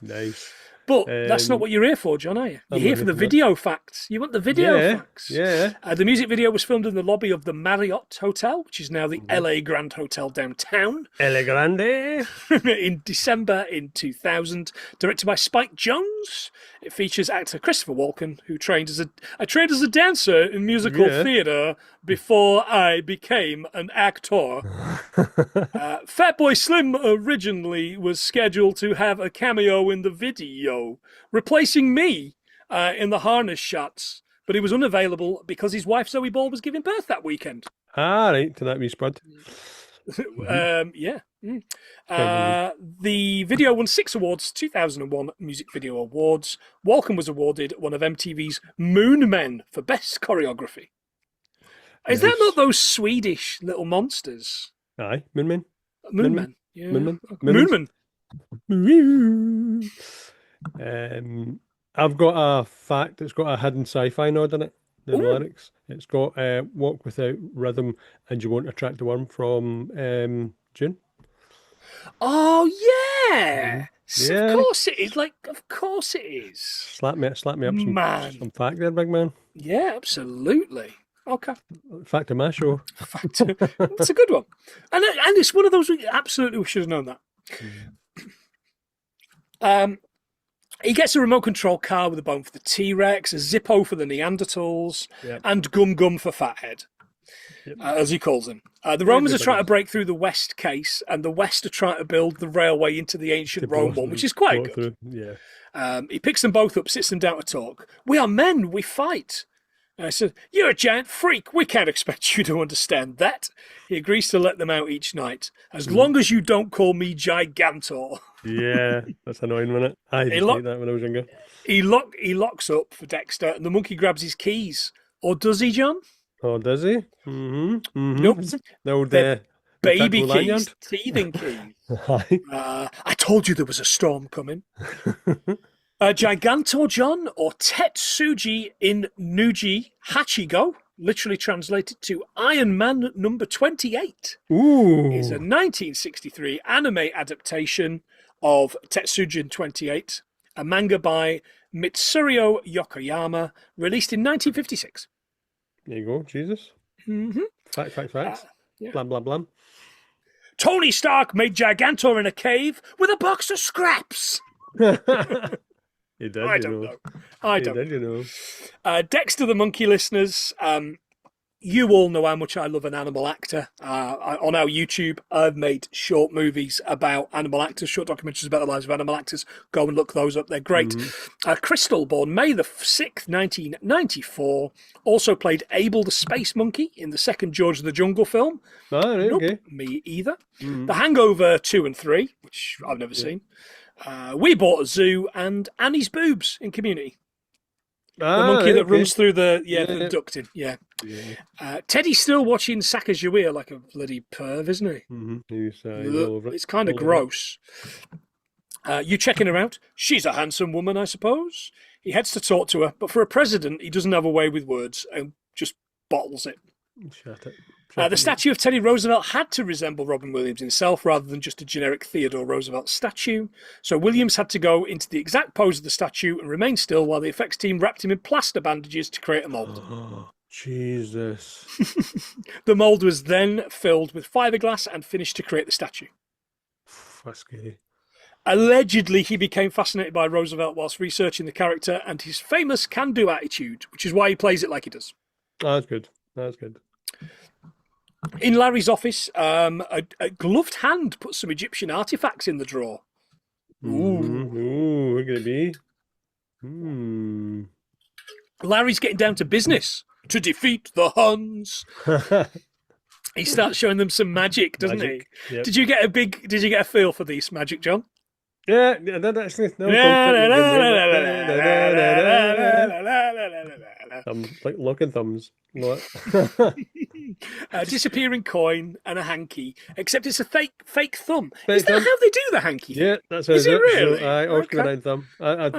Nice. But that's not what you're here for, John, are you? You're here for the video facts. You want the video facts. Yeah. The music video was filmed in the lobby of the Marriott Hotel, which is now the LA Grand Hotel downtown. LA Grande. In December in 2000. Directed by Spike Jonze. It features actor Christopher Walken, who trained as a dancer in musical theatre before I became an actor. Fatboy Slim originally was scheduled to have a cameo in the video, replacing me in the harness shots, but he was unavailable because his wife Zoe Ball was giving birth that weekend. Ah, right, to that wee spud. Yeah. The video won 6 awards, 2001 Music Video Awards. Walken was awarded one of MTV's Moon Men for Best Choreography. Is that not those Swedish little monsters? Aye, Moonmen. Moonmen. Yeah. Moonmen. Moonmen. I've got a fact that's got a hidden sci-fi nod in it. The lyrics. It's got "Walk Without Rhythm and You Won't Attract the Worm" from June. Oh yeah. Of course it is. Of course it is. Slap me up some fact there, big man. Yeah, absolutely. Okay. Fact of my show. That's a good one. And it's one of those we should have known that. He gets a remote control car with a bone for the T-Rex, a Zippo for the Neanderthals, and Gum Gum for Fathead, as he calls him. The Romans are trying to break through the West Case, and the West are trying to build the railway into the ancient Rome one, which is quite good. He picks them both up, sits them down to talk. We are men, we fight. I said, "You're a giant freak. We can't expect you to understand that." He agrees to let them out each night, as long as you don't call me Gigantor. Yeah, that's annoying, wasn't it? I used to hate that when I was younger. He locks up for Dexter, and the monkey grabs his keys. Or does he, John? Oh, does he? Mm-hmm. Nope. The old baby keys, lanyard. teething keys. I told you there was a storm coming. Gigantor, John, or Tetsuji in Nuji Hachigo, literally translated to Iron Man number 28, is a 1963 anime adaptation of Tetsujin 28, a manga by Mitsurio Yokoyama, released in 1956. There you go, Jesus. Mm-hmm. Facts. Blam, blam, blam. Tony Stark made Gigantor in a cave with a box of scraps. He did, I don't know. Dexter the Monkey listeners, you all know how much I love an animal actor. On our YouTube, I've made short movies about animal actors, short documentaries about the lives of animal actors. Go and look those up. They're great. Crystal, born May the 6th, 1994, also played Abel the Space Monkey in the second George of the Jungle film. Oh, right, nope, okay. Me either. The Hangover 2 and 3, which I've never seen. We Bought a Zoo, and Annie's Boobs in Community. The monkey that runs through the ducting. Yeah. Teddy's still watching Sacagawea like a bloody perv, isn't he? He's all over it. It's kind of gross. You checking her out? She's a handsome woman, I suppose. He heads to talk to her, but for a president, he doesn't have a way with words and just bottles it. Shut it. The statue of Teddy Roosevelt had to resemble Robin Williams himself rather than just a generic Theodore Roosevelt statue. So Williams had to go into the exact pose of the statue and remain still while the effects team wrapped him in plaster bandages to create a mould. Oh, Jesus. The mould was then filled with fiberglass and finished to create the statue. That's scary. Allegedly, he became fascinated by Roosevelt whilst researching the character and his famous can-do attitude, which is why he plays it like he does. Oh, that's good. That's good. In Larry's office, a gloved hand puts some Egyptian artifacts in the drawer. Ooh, what could it be? Larry's getting down to business to defeat the Huns. He starts showing them some magic, doesn't he? Yep. Did you get a feel for this magic, John? Yeah, I did actually. I'm like locking thumbs. A disappearing coin and a hanky, except it's a fake thumb. Is that how they do the hanky? Yeah, that's how Is it really? So, I always give a thumb. I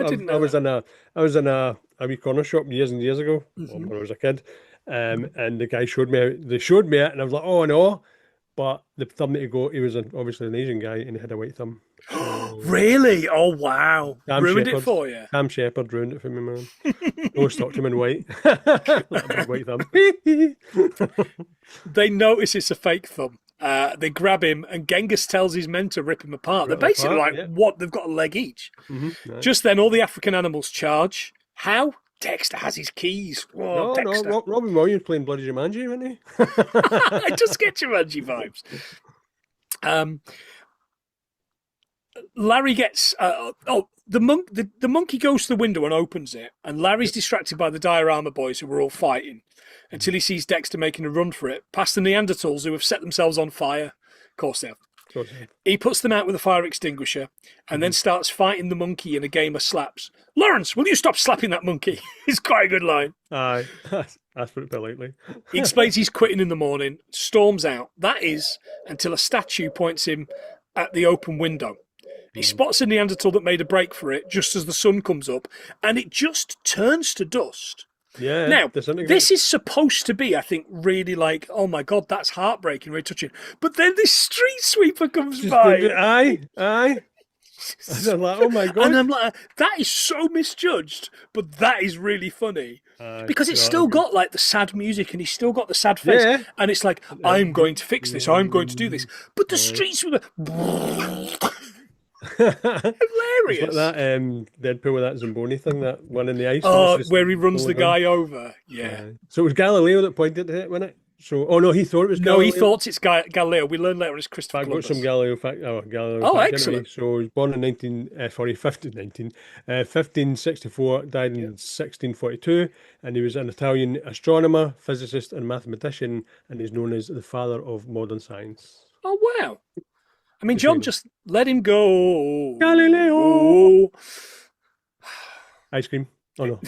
was in a wee corner shop years and years ago when I was a kid, and the guy showed me it, and I was like, oh no. but the thumb that he was obviously an Asian guy, and he had a white thumb. So, Really? Oh, wow. Sam Ruined it Shepard, for you. Sam Shepard ruined it for me, man. No, stocked him in white. That big white thumb. They notice it's a fake thumb. They grab him, and Genghis tells his men to rip him apart. They're basically like, yeah. what? They've got a leg each. Right. Just then, all the African animals charge. How? Dexter has his keys. Whoa, Dexter. No, Robin Williams playing bloody Jumanji, wasn't he? I just get Jumanji vibes. Larry gets the monkey goes to the window and opens it, and Larry's distracted by the diorama boys who were all fighting until he sees Dexter making a run for it past the Neanderthals who have set themselves on fire. Of course they have. He puts them out with a fire extinguisher and then starts fighting the monkey in a game of slaps. Lawrence, will you stop slapping that monkey? It's quite a good line. Aye, that's put it politely. He explains he's quitting in the morning, storms out. That is until a statue points him at the open window. He spots a Neanderthal that made a break for it just as the sun comes up, and it just turns to dust. Yeah. Now, this is supposed to be, I think, really like, oh my God, that's heartbreaking, really touching. But then this street sweeper comes by. Aye. And I'm like, oh my God. And I'm like, that is so misjudged, but that is really funny. Because it's still got like the sad music and he's still got the sad face. Yeah. And it's like, I'm going to fix this, I'm going to do this. But the street sweeper... Hilarious. It's like that Deadpool with that Zamboni thing, that one in the ice. Oh, where he runs the guy over. Yeah. So it was Galileo that pointed it, wasn't it? So, oh no, he thought it was Galileo. No, he thought it's Galileo. We learned later it's Christopher Columbus. I got some Galileo fact. Galileo oh, fact, excellent. Anyway. So he was born in 1564, died in 1642, and he was an Italian astronomer, physicist, and mathematician, and he's known as the father of modern science. Oh wow. I mean, John, just let him go. Galileo. Ice cream. Oh no.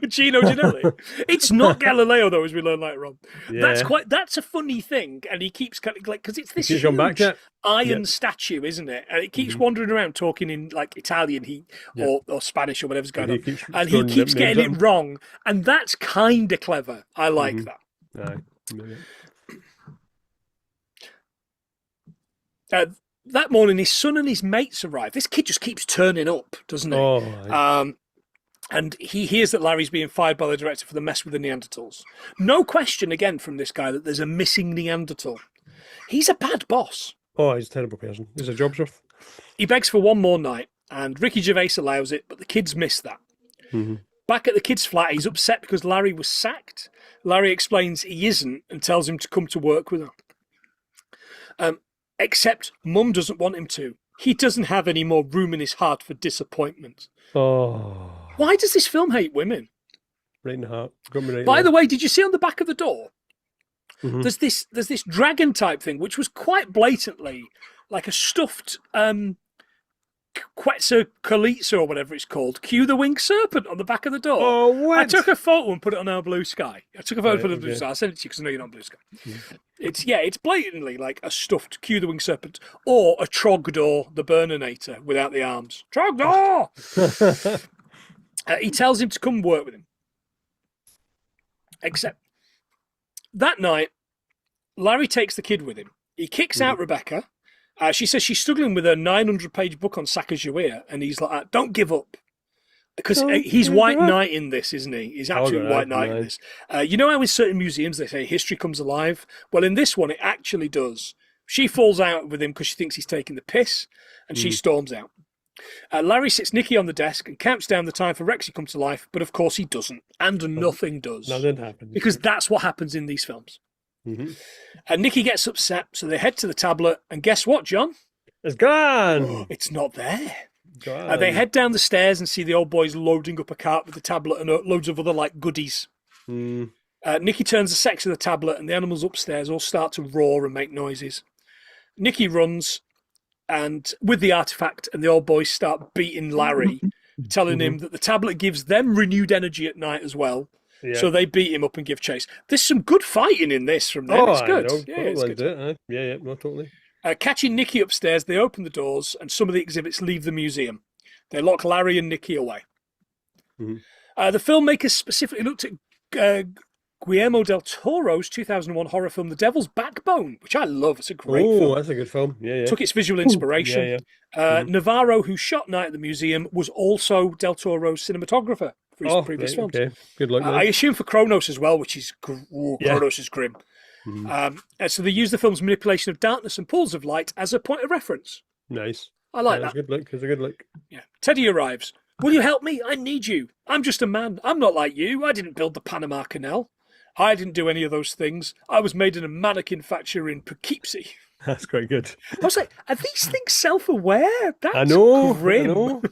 Gino Ginelli. It's not Galileo though, as we learn later on. Yeah. That's a funny thing, and he keeps kind of like because it's this huge iron statue, isn't it? And it keeps wandering around talking in like Italian, or Spanish or whatever's going on, and he keeps getting it wrong, and that's kind of clever. I like that. Aye. That morning, his son and his mates arrive. This kid just keeps turning up, doesn't he? Oh, and he hears that Larry's being fired by the director for the mess with the Neanderthals. No question again from this guy that there's a missing Neanderthal. He's a bad boss. Oh, he's a terrible person. He's a job's worth. He begs for one more night, and Ricky Gervais allows it, but the kids miss that. Back at the kids' flat, he's upset because Larry was sacked. Larry explains he isn't and tells him to come to work with him. Except Mum doesn't want him to. He doesn't have any more room in his heart for disappointment. Oh. Why does this film hate women? Right in the heart. Got me right By there. the way, did you see on the back of the door? There's this dragon type thing, which was quite blatantly like a stuffed Quetzalcoatl or whatever it's called. Cue the winged serpent on the back of the door. Oh, what? I took a photo and put it on our Blue Sky. I took a photo and put it on Blue Sky. I sent it to you because I know you're not on Blue Sky. It's blatantly like a stuffed Cue the winged serpent or a Trogdor, the Burninator without the arms. Trogdor! He tells him to come work with him. Except that night, Larry takes the kid with him. He kicks out Rebecca. She says she's struggling with a 900-page book on Sacagawea, and he's like, don't give up. Because he's white knight in this, isn't he? He's absolutely white knight in this. You know how in certain museums they say history comes alive? Well, in this one, it actually does. She falls out with him because she thinks he's taking the piss, and she storms out. Larry sits Nicky on the desk and counts down the time for Rexy to come to life, but of course he doesn't, and nothing does. Nothing happens. Because that's what happens in these films. And Nicky gets upset, so they head to the tablet, and guess what, John? It's gone! It's not there. They head down the stairs and see the old boys loading up a cart with the tablet and loads of other like goodies. Nicky turns the sex of the tablet, and the animals upstairs all start to roar and make noises. Nicky runs and with the artifact, and the old boys start beating Larry, telling him that the tablet gives them renewed energy at night as well. So they beat him up and give chase. There's some good fighting in this from them. It's good. It's good. No, totally. Catching Nicky upstairs, they open the doors, and some of the exhibits leave the museum. They lock Larry and Nicky away. The filmmakers specifically looked at Guillermo del Toro's 2001 horror film The Devil's Backbone, which I love. It's a great film. Oh, that's a good film. Yeah. Took its visual inspiration. Yeah. Navarro, who shot Night at the Museum, was also Del Toro's cinematographer for his previous films. Okay. Good luck. I assume for Kronos as well, which is Kronos is grim. So they use the film's manipulation of darkness and pools of light as a point of reference. Nice. I like that. It's a good look. Yeah. Teddy arrives. Will you help me? I need you. I'm just a man. I'm not like you. I didn't build the Panama Canal. I didn't do any of those things. I was made in a mannequin factory in Poughkeepsie. That's quite good. I was like, are these things self-aware? That's I know. grim.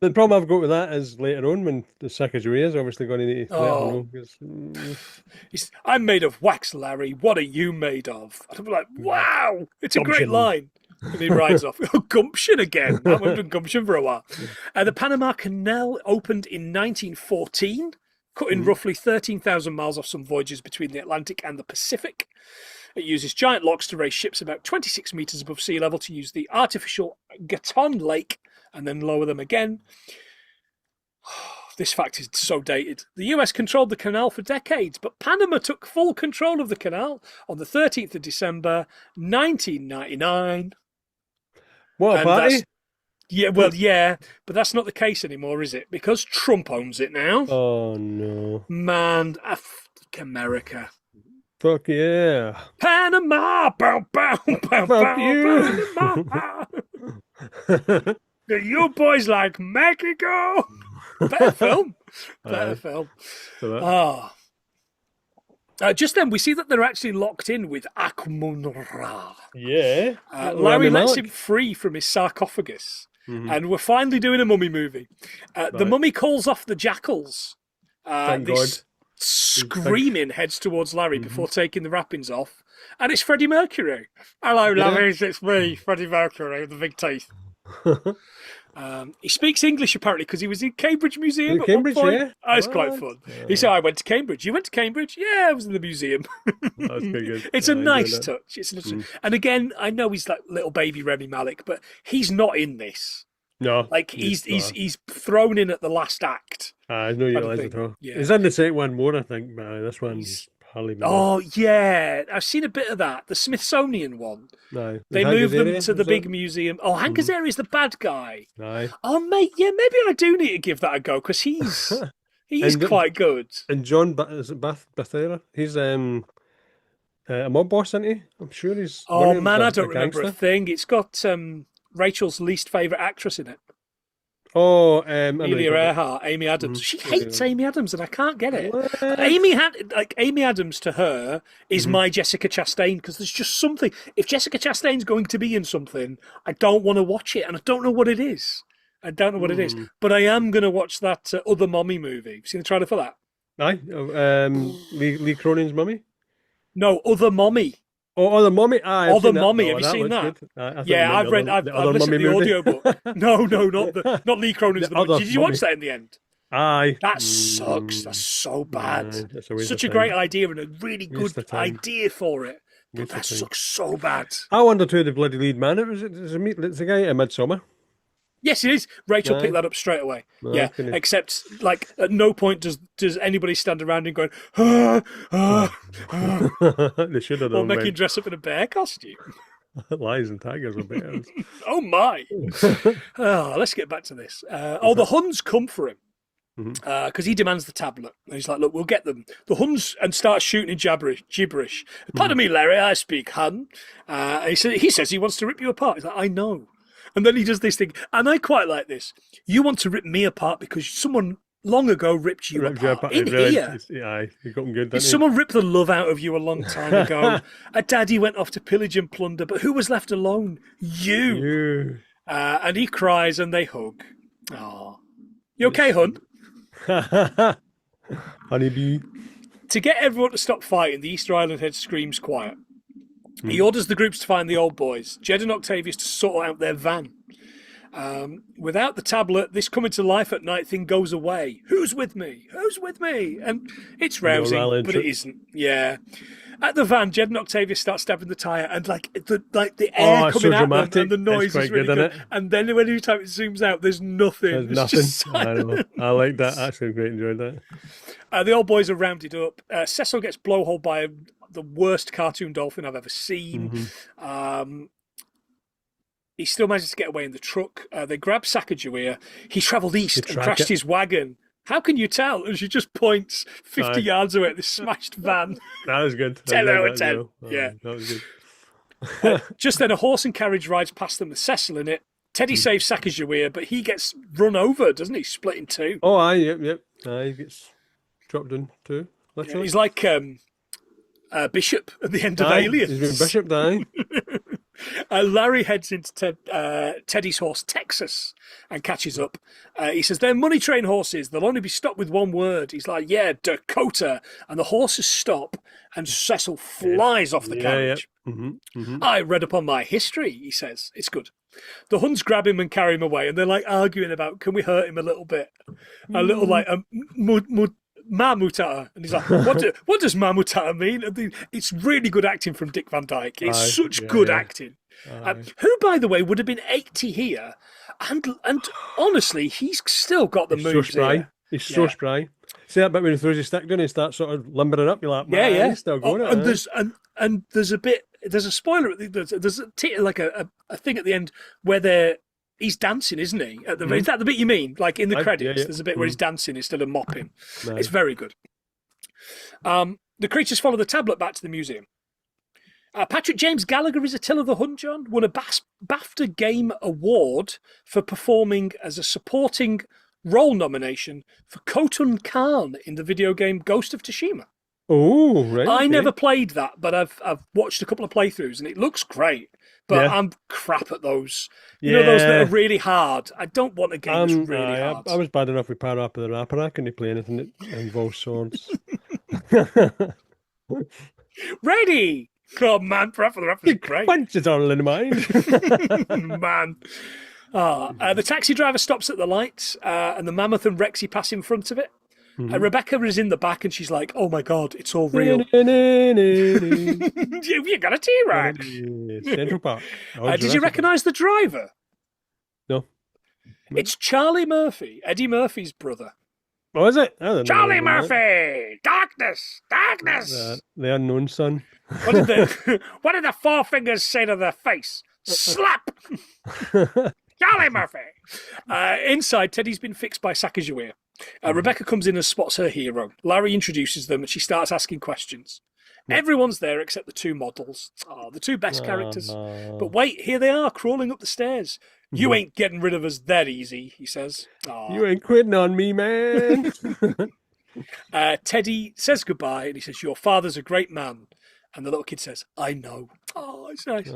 The problem I've got with that is later on when the Sacagawea is obviously going to need to let her know. I'm made of wax, Larry. What are you made of? I'm like, wow, it's Gumption. a great line. And he rides off. Oh, gumption again. I haven't done gumption for a while. The Panama Canal opened in 1914. Cutting roughly 13,000 miles off some voyages between the Atlantic and the Pacific. It uses giant locks to raise ships about 26 meters above sea level to use the artificial Gatun Lake and then lower them again. This fact is so dated. The US controlled the canal for decades, but Panama took full control of the canal on the 13th of December, 1999. What a party! Yeah, but that's not the case anymore, is it? Because Trump owns it now. Oh, no. Man, America. Fuck yeah. Panama! Bow, bow, bow, Fuck bow, you. Panama. Do you boys like Mexico? Better film. Better film. Just then, we see that they're actually locked in with Akmun-Ra. Yeah. Larry lets him free from his sarcophagus. And we're finally doing a mummy movie. The mummy calls off the jackals. Thank God. Screaming heads towards Larry before taking the wrappings off. And it's Freddie Mercury. Hello, Larry. It's me, Freddie Mercury, with the big teeth. He speaks English, apparently, because he was in Cambridge Museum at one point. Yeah? Oh, it's quite fun. He said, I went to Cambridge. You went to Cambridge? Yeah, I was in the museum. That's pretty good. It's a nice touch. And again, I know he's like little baby Remy Malek, but he's not in this. No. Like, he's thrown in at the last act. I know you realize it all. Yeah. He's in the second one more, I think, but this one's hardly been. Oh, yeah. I've seen a bit of that. The Smithsonian one. No. They moved them to the big museum. Oh, Hank Azaria's the bad guy. No. Oh, mate, yeah, maybe I do need to give that a go, because he's quite good. And John, is it Bethera? He's a mob boss, isn't he? I'm sure he's. Oh, man, I don't remember a thing. It's got Rachel's least favourite actress in it. Oh, Amelia Earhart, Amy Adams. She hates Amy Adams, and I can't get it. What? Amy Adams to her is my Jessica Chastain, because there's just something. If Jessica Chastain's going to be in something, I don't want to watch it, and I don't know what it is. But I am going to watch that other Mommy movie. Seen the trailer for that? Aye, Lee Cronin's mummy. No, Other Mommy. Oh, the mummy. Other Mommy. Have you seen that? I've listened to the audiobook. No, not Lee Cronin's the Mummy. Did you watch that in the end? Aye. That sucks. That's so bad. That's Such a great idea and a really good idea for it. But that sucks so bad. I wondered who the bloody lead man it was. It's the guy in Midsummer. Yes, it is. Rachel picked that up straight away. Except, like, at no point does anybody stand around and going, They should have done. Or make you dress up in a bear costume. Lions and tigers are bears. Oh, my. Let's get back to this. The Huns come for him. Because he demands the tablet. And he's like, look, we'll get them. The Huns, and start shooting in gibberish. Pardon me, Larry, I speak Hun. He says he wants to rip you apart. He's like, I know. And then he does this thing, and I quite like this. You want to rip me apart because someone long ago ripped you apart. In here. Yeah, you got them good, didn't you? Someone ripped the love out of you a long time ago. A daddy went off to pillage and plunder, but who was left alone? You. And he cries, and they hug. Oh, you okay, Hun? Honeybee. To get everyone to stop fighting, the Easter Island head screams quiet. He orders the groups to find the old boys, Jed and Octavius to sort out their van. Without the tablet, this coming to life at night thing goes away. Who's with me? Who's with me? And it's rousing, but it isn't. Yeah. At the van, Jed and Octavia start stabbing the tyre, and the air it's coming so out dramatic. and the noise It's is quite really good, good. isn't it? And then when every time it zooms out, there's nothing. There's It's just nothing. I know. I like that. Actually, great enjoyed that. The old boys are rounded up. Cecil gets blowholed by the worst cartoon dolphin I've ever seen. He still manages to get away in the truck. They grab Sacagawea. He travelled east and crashed his wagon. How can you tell? And she just points 50 yards away at this smashed van. That was good. 10 out of 10. Yeah. That was good. Just then, a horse and carriage rides past them with Cecil in it. Teddy saves Sacagawea, but he gets run over, doesn't he? Split in two. Oh, aye, yep. Aye, he gets dropped in two, literally. Yeah, he's like Bishop at the end of Aliens. He's been Bishop, aye. Larry heads into Teddy's horse, Texas, and catches up. He says, they're money train horses. They'll only be stopped with one word. He's like, yeah, Dakota. And the horses stop, and Cecil flies off the carriage. I read up on my history, he says. It's good. The Huns grab him and carry him away, and they're like arguing about, can we hurt him a little bit? A little like, Mamutata. And he's like, what does Mamutata mean? It's really good acting from Dick Van Dyke. It's such good acting. Who, by the way, would have been 80 here. And honestly, he's still got the moves. So spry. He's so spry. See that bit when he throws his stick down and he starts sort of limbering up? You're like, man, he's still going. And there's a spoiler. There's a thing at the end where he's dancing, isn't he? Is that the bit you mean? Like in the credits, there's a bit where he's dancing instead of mopping. Nice. It's very good. The creatures follow the tablet back to the museum. Patrick James Gallagher is Attila the Hun, John. Won a BAFTA Game Award for performing as a supporting role nomination for Khotun Khan in the video game Ghost of Tsushima. Oh, right. I never played that, but I've watched a couple of playthroughs and it looks great. But I'm crap at those. You know, those that are really hard. I don't want a game that's really hard. I was bad enough with Parappa the Rapper. I couldn't play anything that involves swords. Ready! Oh, man, Parappa the Rapper is great. Punches all in mind. Man. The taxi driver stops at the lights and the mammoth and Rexy pass in front of it. Rebecca is in the back and she's like, oh my God, it's all real. You got a T-Rex. Central Park. Did you recognise the driver? No. It's Charlie Murphy, Eddie Murphy's brother. Oh, is it? Charlie Murphy! Darkness! The unknown son. What did the four fingers say to the face? Slap! Charlie Murphy! Inside, Teddy's been fixed by Sacagawea. Rebecca comes in and spots her hero. Larry introduces them and she starts asking questions. Everyone's there except the two models. The two best characters. But wait, here they are crawling up the stairs. You ain't getting rid of us that easy, he says. You ain't quitting on me, man. Teddy says goodbye and he says, your father's a great man. And the little kid says, I know. Oh, it's nice.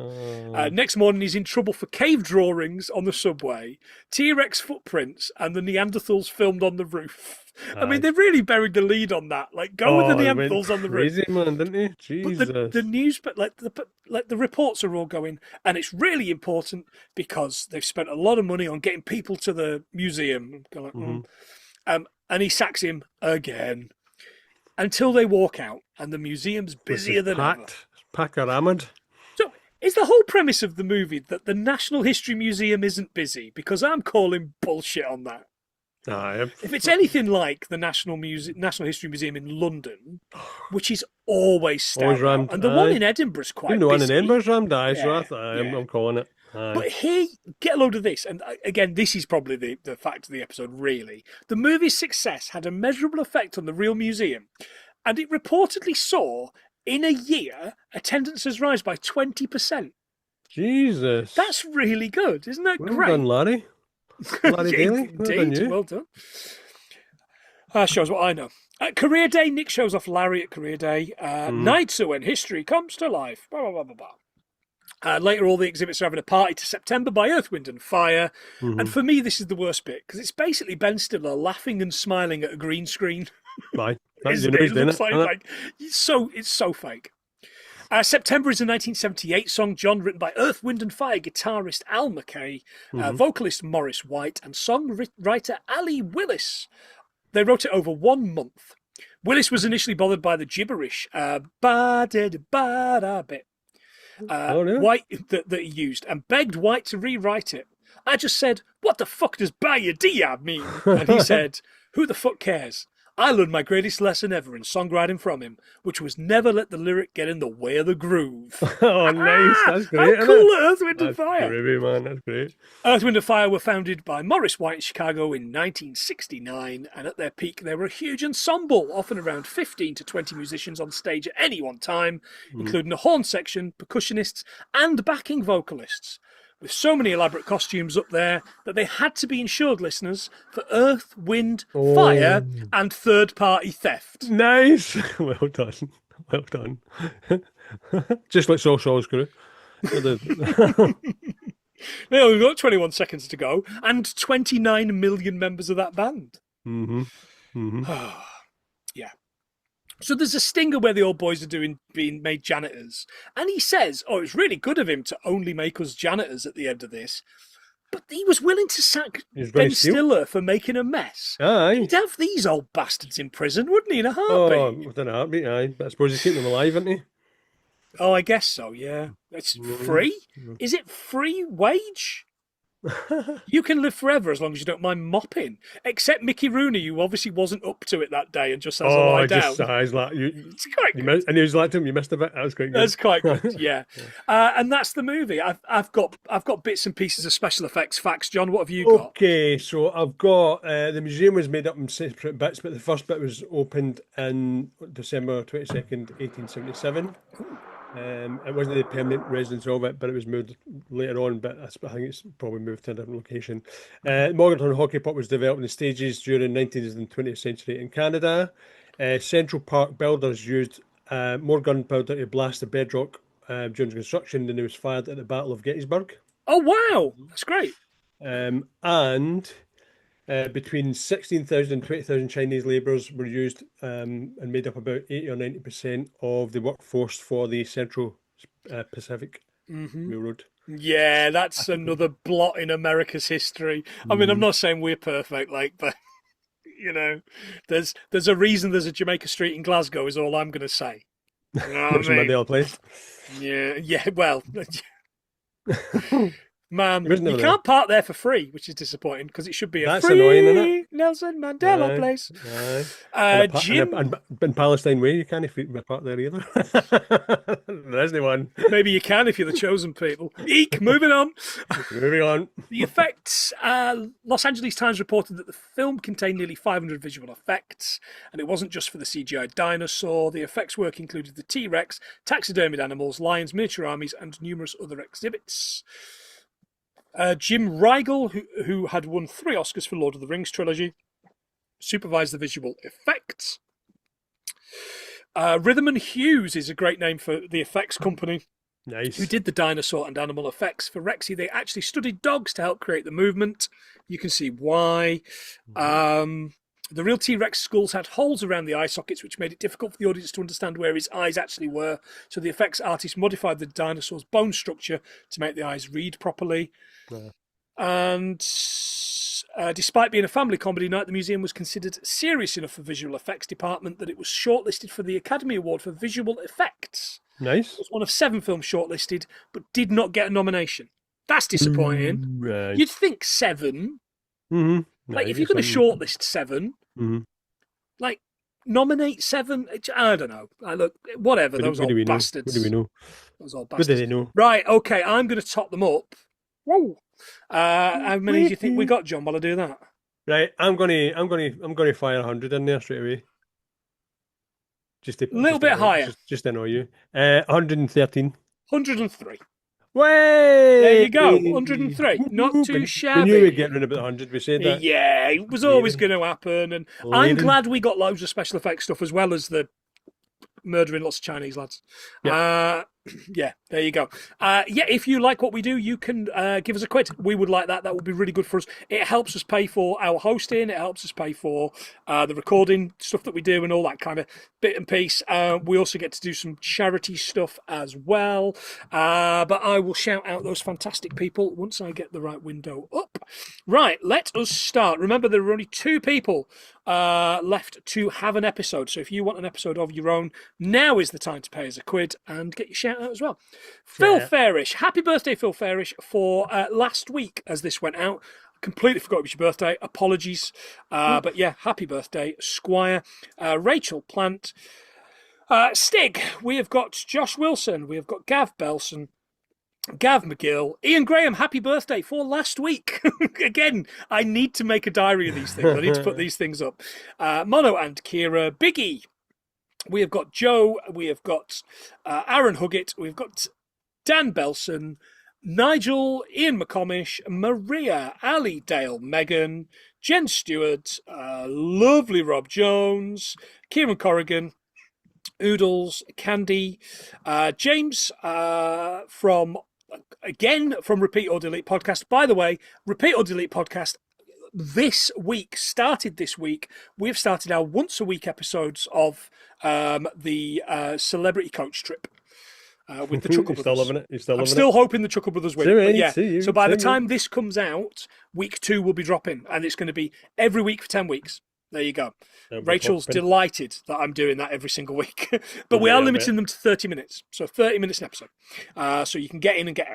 Next morning, he's in trouble for cave drawings on the subway, T-Rex footprints, and the Neanderthals filmed on the roof. I mean, they really buried the lead on that. Like, go with the Neanderthals on the roof. Crazy, man, didn't he? Jesus. But the news, the reports are all going, and it's really important because they've spent a lot of money on getting people to the museum. And he sacks him again. Until they walk out, and the museum's busier than ever. Pack-a-rammed. So, is the whole premise of the movie that the National History Museum isn't busy? Because I'm calling bullshit on that. If it's anything like the National History Museum in London, which is always stacked, and the one in Edinburgh's quite busy. The one in Edinburgh's rammed, I'm calling it. But here, get a load of this, and again, this is probably the fact of the episode, really. The movie's success had a measurable effect on the real museum, and it reportedly saw, in a year, attendances rise by 20%. Jesus. That's really good, isn't that great? Well done, Larry. Larry Daly. Indeed, well done. Shows what I know. At Career Day, Nick shows off Larry at Career Day. Nights are when history comes to life. Blah, blah, blah, blah, blah. Later, all the exhibits are having a party to September by Earth, Wind and Fire. And for me, this is the worst bit, because it's basically Ben Stiller laughing and smiling at a green screen. Right. It looks like it's so fake. September is a 1978 song, John, written by Earth, Wind and Fire guitarist Al McKay, vocalist Morris White, and songwriter Ali Willis. They wrote it over 1 month. Willis was initially bothered by the gibberish ba-da-da-ba-da bit Oh no. White that he used and begged White to rewrite it. I just said, "What the fuck does "ba-ya-dia" mean?" And he said, "Who the fuck cares? I learned my greatest lesson ever in songwriting from him, which was never let the lyric get in the way of the groove." Oh, nice. That's great. How cool are Earth, Wind and That's Fire? groovy, man. That's great. Earth, Wind and Fire were founded by Morris White in Chicago in 1969, and at their peak they were a huge ensemble, often around 15 to 20 musicians on stage at any one time, including a horn section, percussionists, and backing vocalists, with so many elaborate costumes up there that they had to be insured, listeners, for earth, wind, fire, and third-party theft. Nice. Well done. Well done. Just like Saw Shaw's crew. Now we've got 21 seconds to go, and 29 million members of that band. Yeah. So there's a stinger where the old boys are being made janitors. And he says, "Oh, it's really good of him to only make us janitors at the end of this." But he was willing to sack Ben Stiller for making a mess. Aye. He'd have these old bastards in prison, wouldn't he, in a Oh, heartbeat? within a heartbeat, aye. But I suppose he's keeping them alive, isn't he? Oh, I guess so, yeah. It's free? Is it free wage? You can live forever as long as you don't mind mopping. Except Mickey Rooney, who obviously wasn't up to it that day and just has a lie down. He's like, It's quite good. and he was like to him, "You missed a bit." That was quite good. That's quite good, yeah. And that's the movie. I've got bits and pieces of special effects facts. John, what have you got? Okay, so I've got the museum was made up in separate bits, but the first bit was opened in December 22nd, 1877. It wasn't the permanent residence of it, but it was moved later on. But I think it's probably moved to a different location. Morganton hockey puck was developed in the stages during the 19th and 20th century in Canada. Central Park builders used more gunpowder to blast the bedrock during construction than was fired at the Battle of Gettysburg. Oh, wow. That's great. And between 16,000 and 20,000 Chinese labourers were used and made up about 80 or 90% of the workforce for the Central Pacific Railroad. Yeah, that's another blot in America's history. I mean, I'm not saying we're perfect, but you know, there's a reason there's a Jamaica Street in Glasgow, is all I'm going to say. You know what I mean? The place. Yeah, well, man, you there. can't park there for free, which is disappointing because it should be a free annoying, isn't it? Nelson Mandela place. Jim, and in Palestine Way, you can't park there either. There isn't one. Maybe you can if you're the chosen people. Eek, moving on. Moving on. The effects. Los Angeles Times reported that the film contained nearly 500 visual effects, and it wasn't just for the CGI dinosaur. The effects work included the T-Rex, taxidermied animals, lions, miniature armies, and numerous other exhibits. Jim Riegel, who had won 3 Oscars for Lord of the Rings trilogy, supervised the visual effects. Rhythm and Hughes is a great name for the effects company. Nice. Who did the dinosaur and animal effects for Rexy. They actually studied dogs to help create the movement. You can see why. The real T-Rex skulls had holes around the eye sockets, which made it difficult for the audience to understand where his eyes actually were. So the effects artist modified the dinosaur's bone structure to make the eyes read properly. Yeah. And despite being a family comedy, Night at the Museum was considered serious enough for visual effects department that it was shortlisted for the Academy Award for Visual Effects. Nice. It was one of 7 films shortlisted, but did not get a nomination. That's disappointing. Right. You'd think 7. Like, if you're going to shortlist 7, nominate 7. I don't know. Whatever. Those old bastards. What do we know? Those old bastards. What do they know? Right. Okay. I'm going to top them up. Whoa. How many do you think we got, John? While I do that. Right. I'm gonna fire 100 in there straight away. Just a little bit higher. Just to annoy you. 113. 103. Way! There you go, 103. Not too shabby. We knew we'd get rid of about 100. We said that. Yeah, it was always going to happen. And I'm glad we got loads of special effects stuff as well as the murdering lots of Chinese lads. Yeah. Yeah, there you go. If you like what we do, you can give us a quid. We would like that. That would be really good for us. It helps us pay for our hosting. It helps us pay for the recording stuff that we do and all that kind of bit and piece. We also get to do some charity stuff as well. But I will shout out those fantastic people once I get the right window up. Right, let us start. Remember, there are only 2 people left to have an episode. So if you want an episode of your own, now is the time to pay us a quid and get your shout out as well. Phil Fairish, happy birthday, Phil Fairish, for last week as this went out. Completely forgot it was your birthday. Apologies. But yeah, happy birthday, Squire. Rachel Plant. Stig, we have got Josh Wilson. We have got Gav Belson. Gav McGill, Ian Graham, happy birthday for last week. Again, I need to make a diary of these things. I need to put these things up. Mono and Kira, Biggie. We have got Joe. We have got Aaron Huggett. We've got Dan Belson, Nigel, Ian McComish, Maria, Ali Dale, Megan, Jen Stewart, lovely Rob Jones, Kieran Corrigan, Oodles, Candy, James from Repeat or Delete Podcast. By the way, Repeat or Delete Podcast started this week. We've started our once a week episodes of the Celebrity Coach Trip. With the Chuckle Brothers. I'm still hoping the Chuckle Brothers win. But yeah. So by the time this comes out, week 2 will be dropping, and it's going to be every week for 10 weeks. There you go. Rachel's delighted that I'm doing that every single week. But we are limiting them to 30 minutes. So 30 minutes an episode. So you can get in and get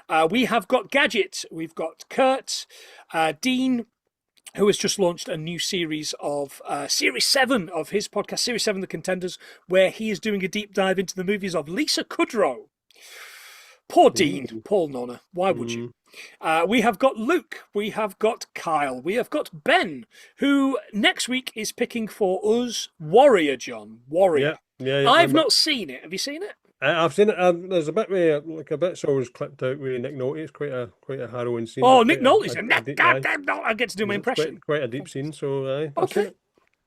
out. We have got Gadget. We've got Kurt. Dean, who has just launched a new series of Series 7 of his podcast, Series 7 The Contenders, where he is doing a deep dive into the movies of Lisa Kudrow. Poor Dean, Paul Nonna, why would you? We have got Luke, we have got Kyle, we have got Ben, who next week is picking for us Warrior, John. Warrior. Yeah, I've not seen it. Have you seen it? I've seen it. There's a bit where, like a bit, so was clipped out with Nick Nolte. It's quite a harrowing scene. Oh, Nick Nolte's goddamn Nolte. I get to do my impression. Quite a deep scene. So okay.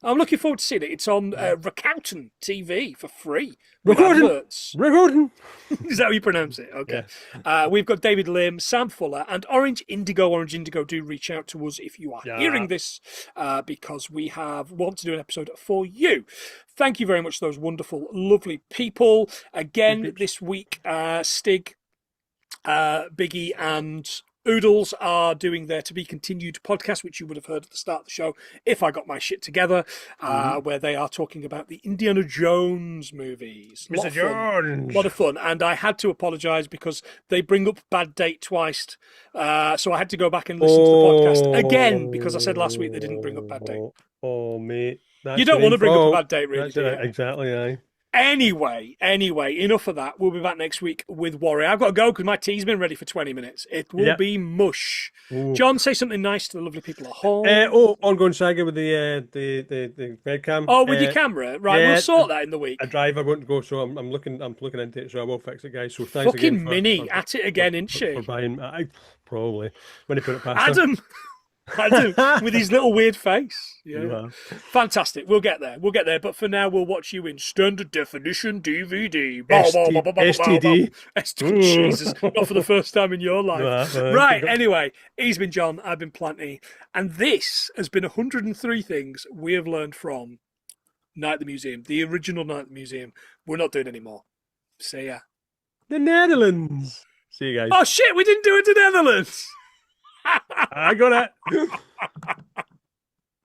I'm looking forward to seeing it. It's on Rakuten TV for free. Recording. Is that how you pronounce it? Okay. Yeah. We've got David Lim, Sam Fuller, and Orange Indigo. Orange Indigo, do reach out to us if you are hearing this, because we want to do an episode for you. Thank you very much to those wonderful, lovely people. Again, this week, Stig, Biggie, and Oodles are doing their To Be Continued podcast, which you would have heard at the start of the show, if I got my shit together, where they are talking about the Indiana Jones movies. Mr. Jones! A lot of fun. And I had to apologise because they bring up Bad Date twice. So I had to go back and listen to the podcast again, because I said last week they didn't bring up Bad Date. Oh, mate. You don't want to bring up a Bad Date, really. Exactly, aye. Anyway, enough of that. We'll be back next week with Warrior. I've got to go because my tea's been ready for 20 minutes. It will be mush. Ooh. John, say something nice to the lovely people at home. Ongoing saga with the webcam. Oh, with your camera, right? We'll sort that in the week. A driver won't go, so I'm looking into it. So I will fix it, guys. So thanks fucking again. Mini at it again, isn't she? For buying, probably when he put it past Adam. With his little weird face. Yeah. Fantastic. We'll get there. But for now, we'll watch you in standard definition DVD. STD. Jesus. Not for the first time in your life. Right. Anyway, he's been John. I've been Planty. And this has been 103 things we have learned from Night at the Museum. The original Night at the Museum. We're not doing any more. See ya. The Netherlands. See you guys. Oh, shit. We didn't do it to the Netherlands. I got it.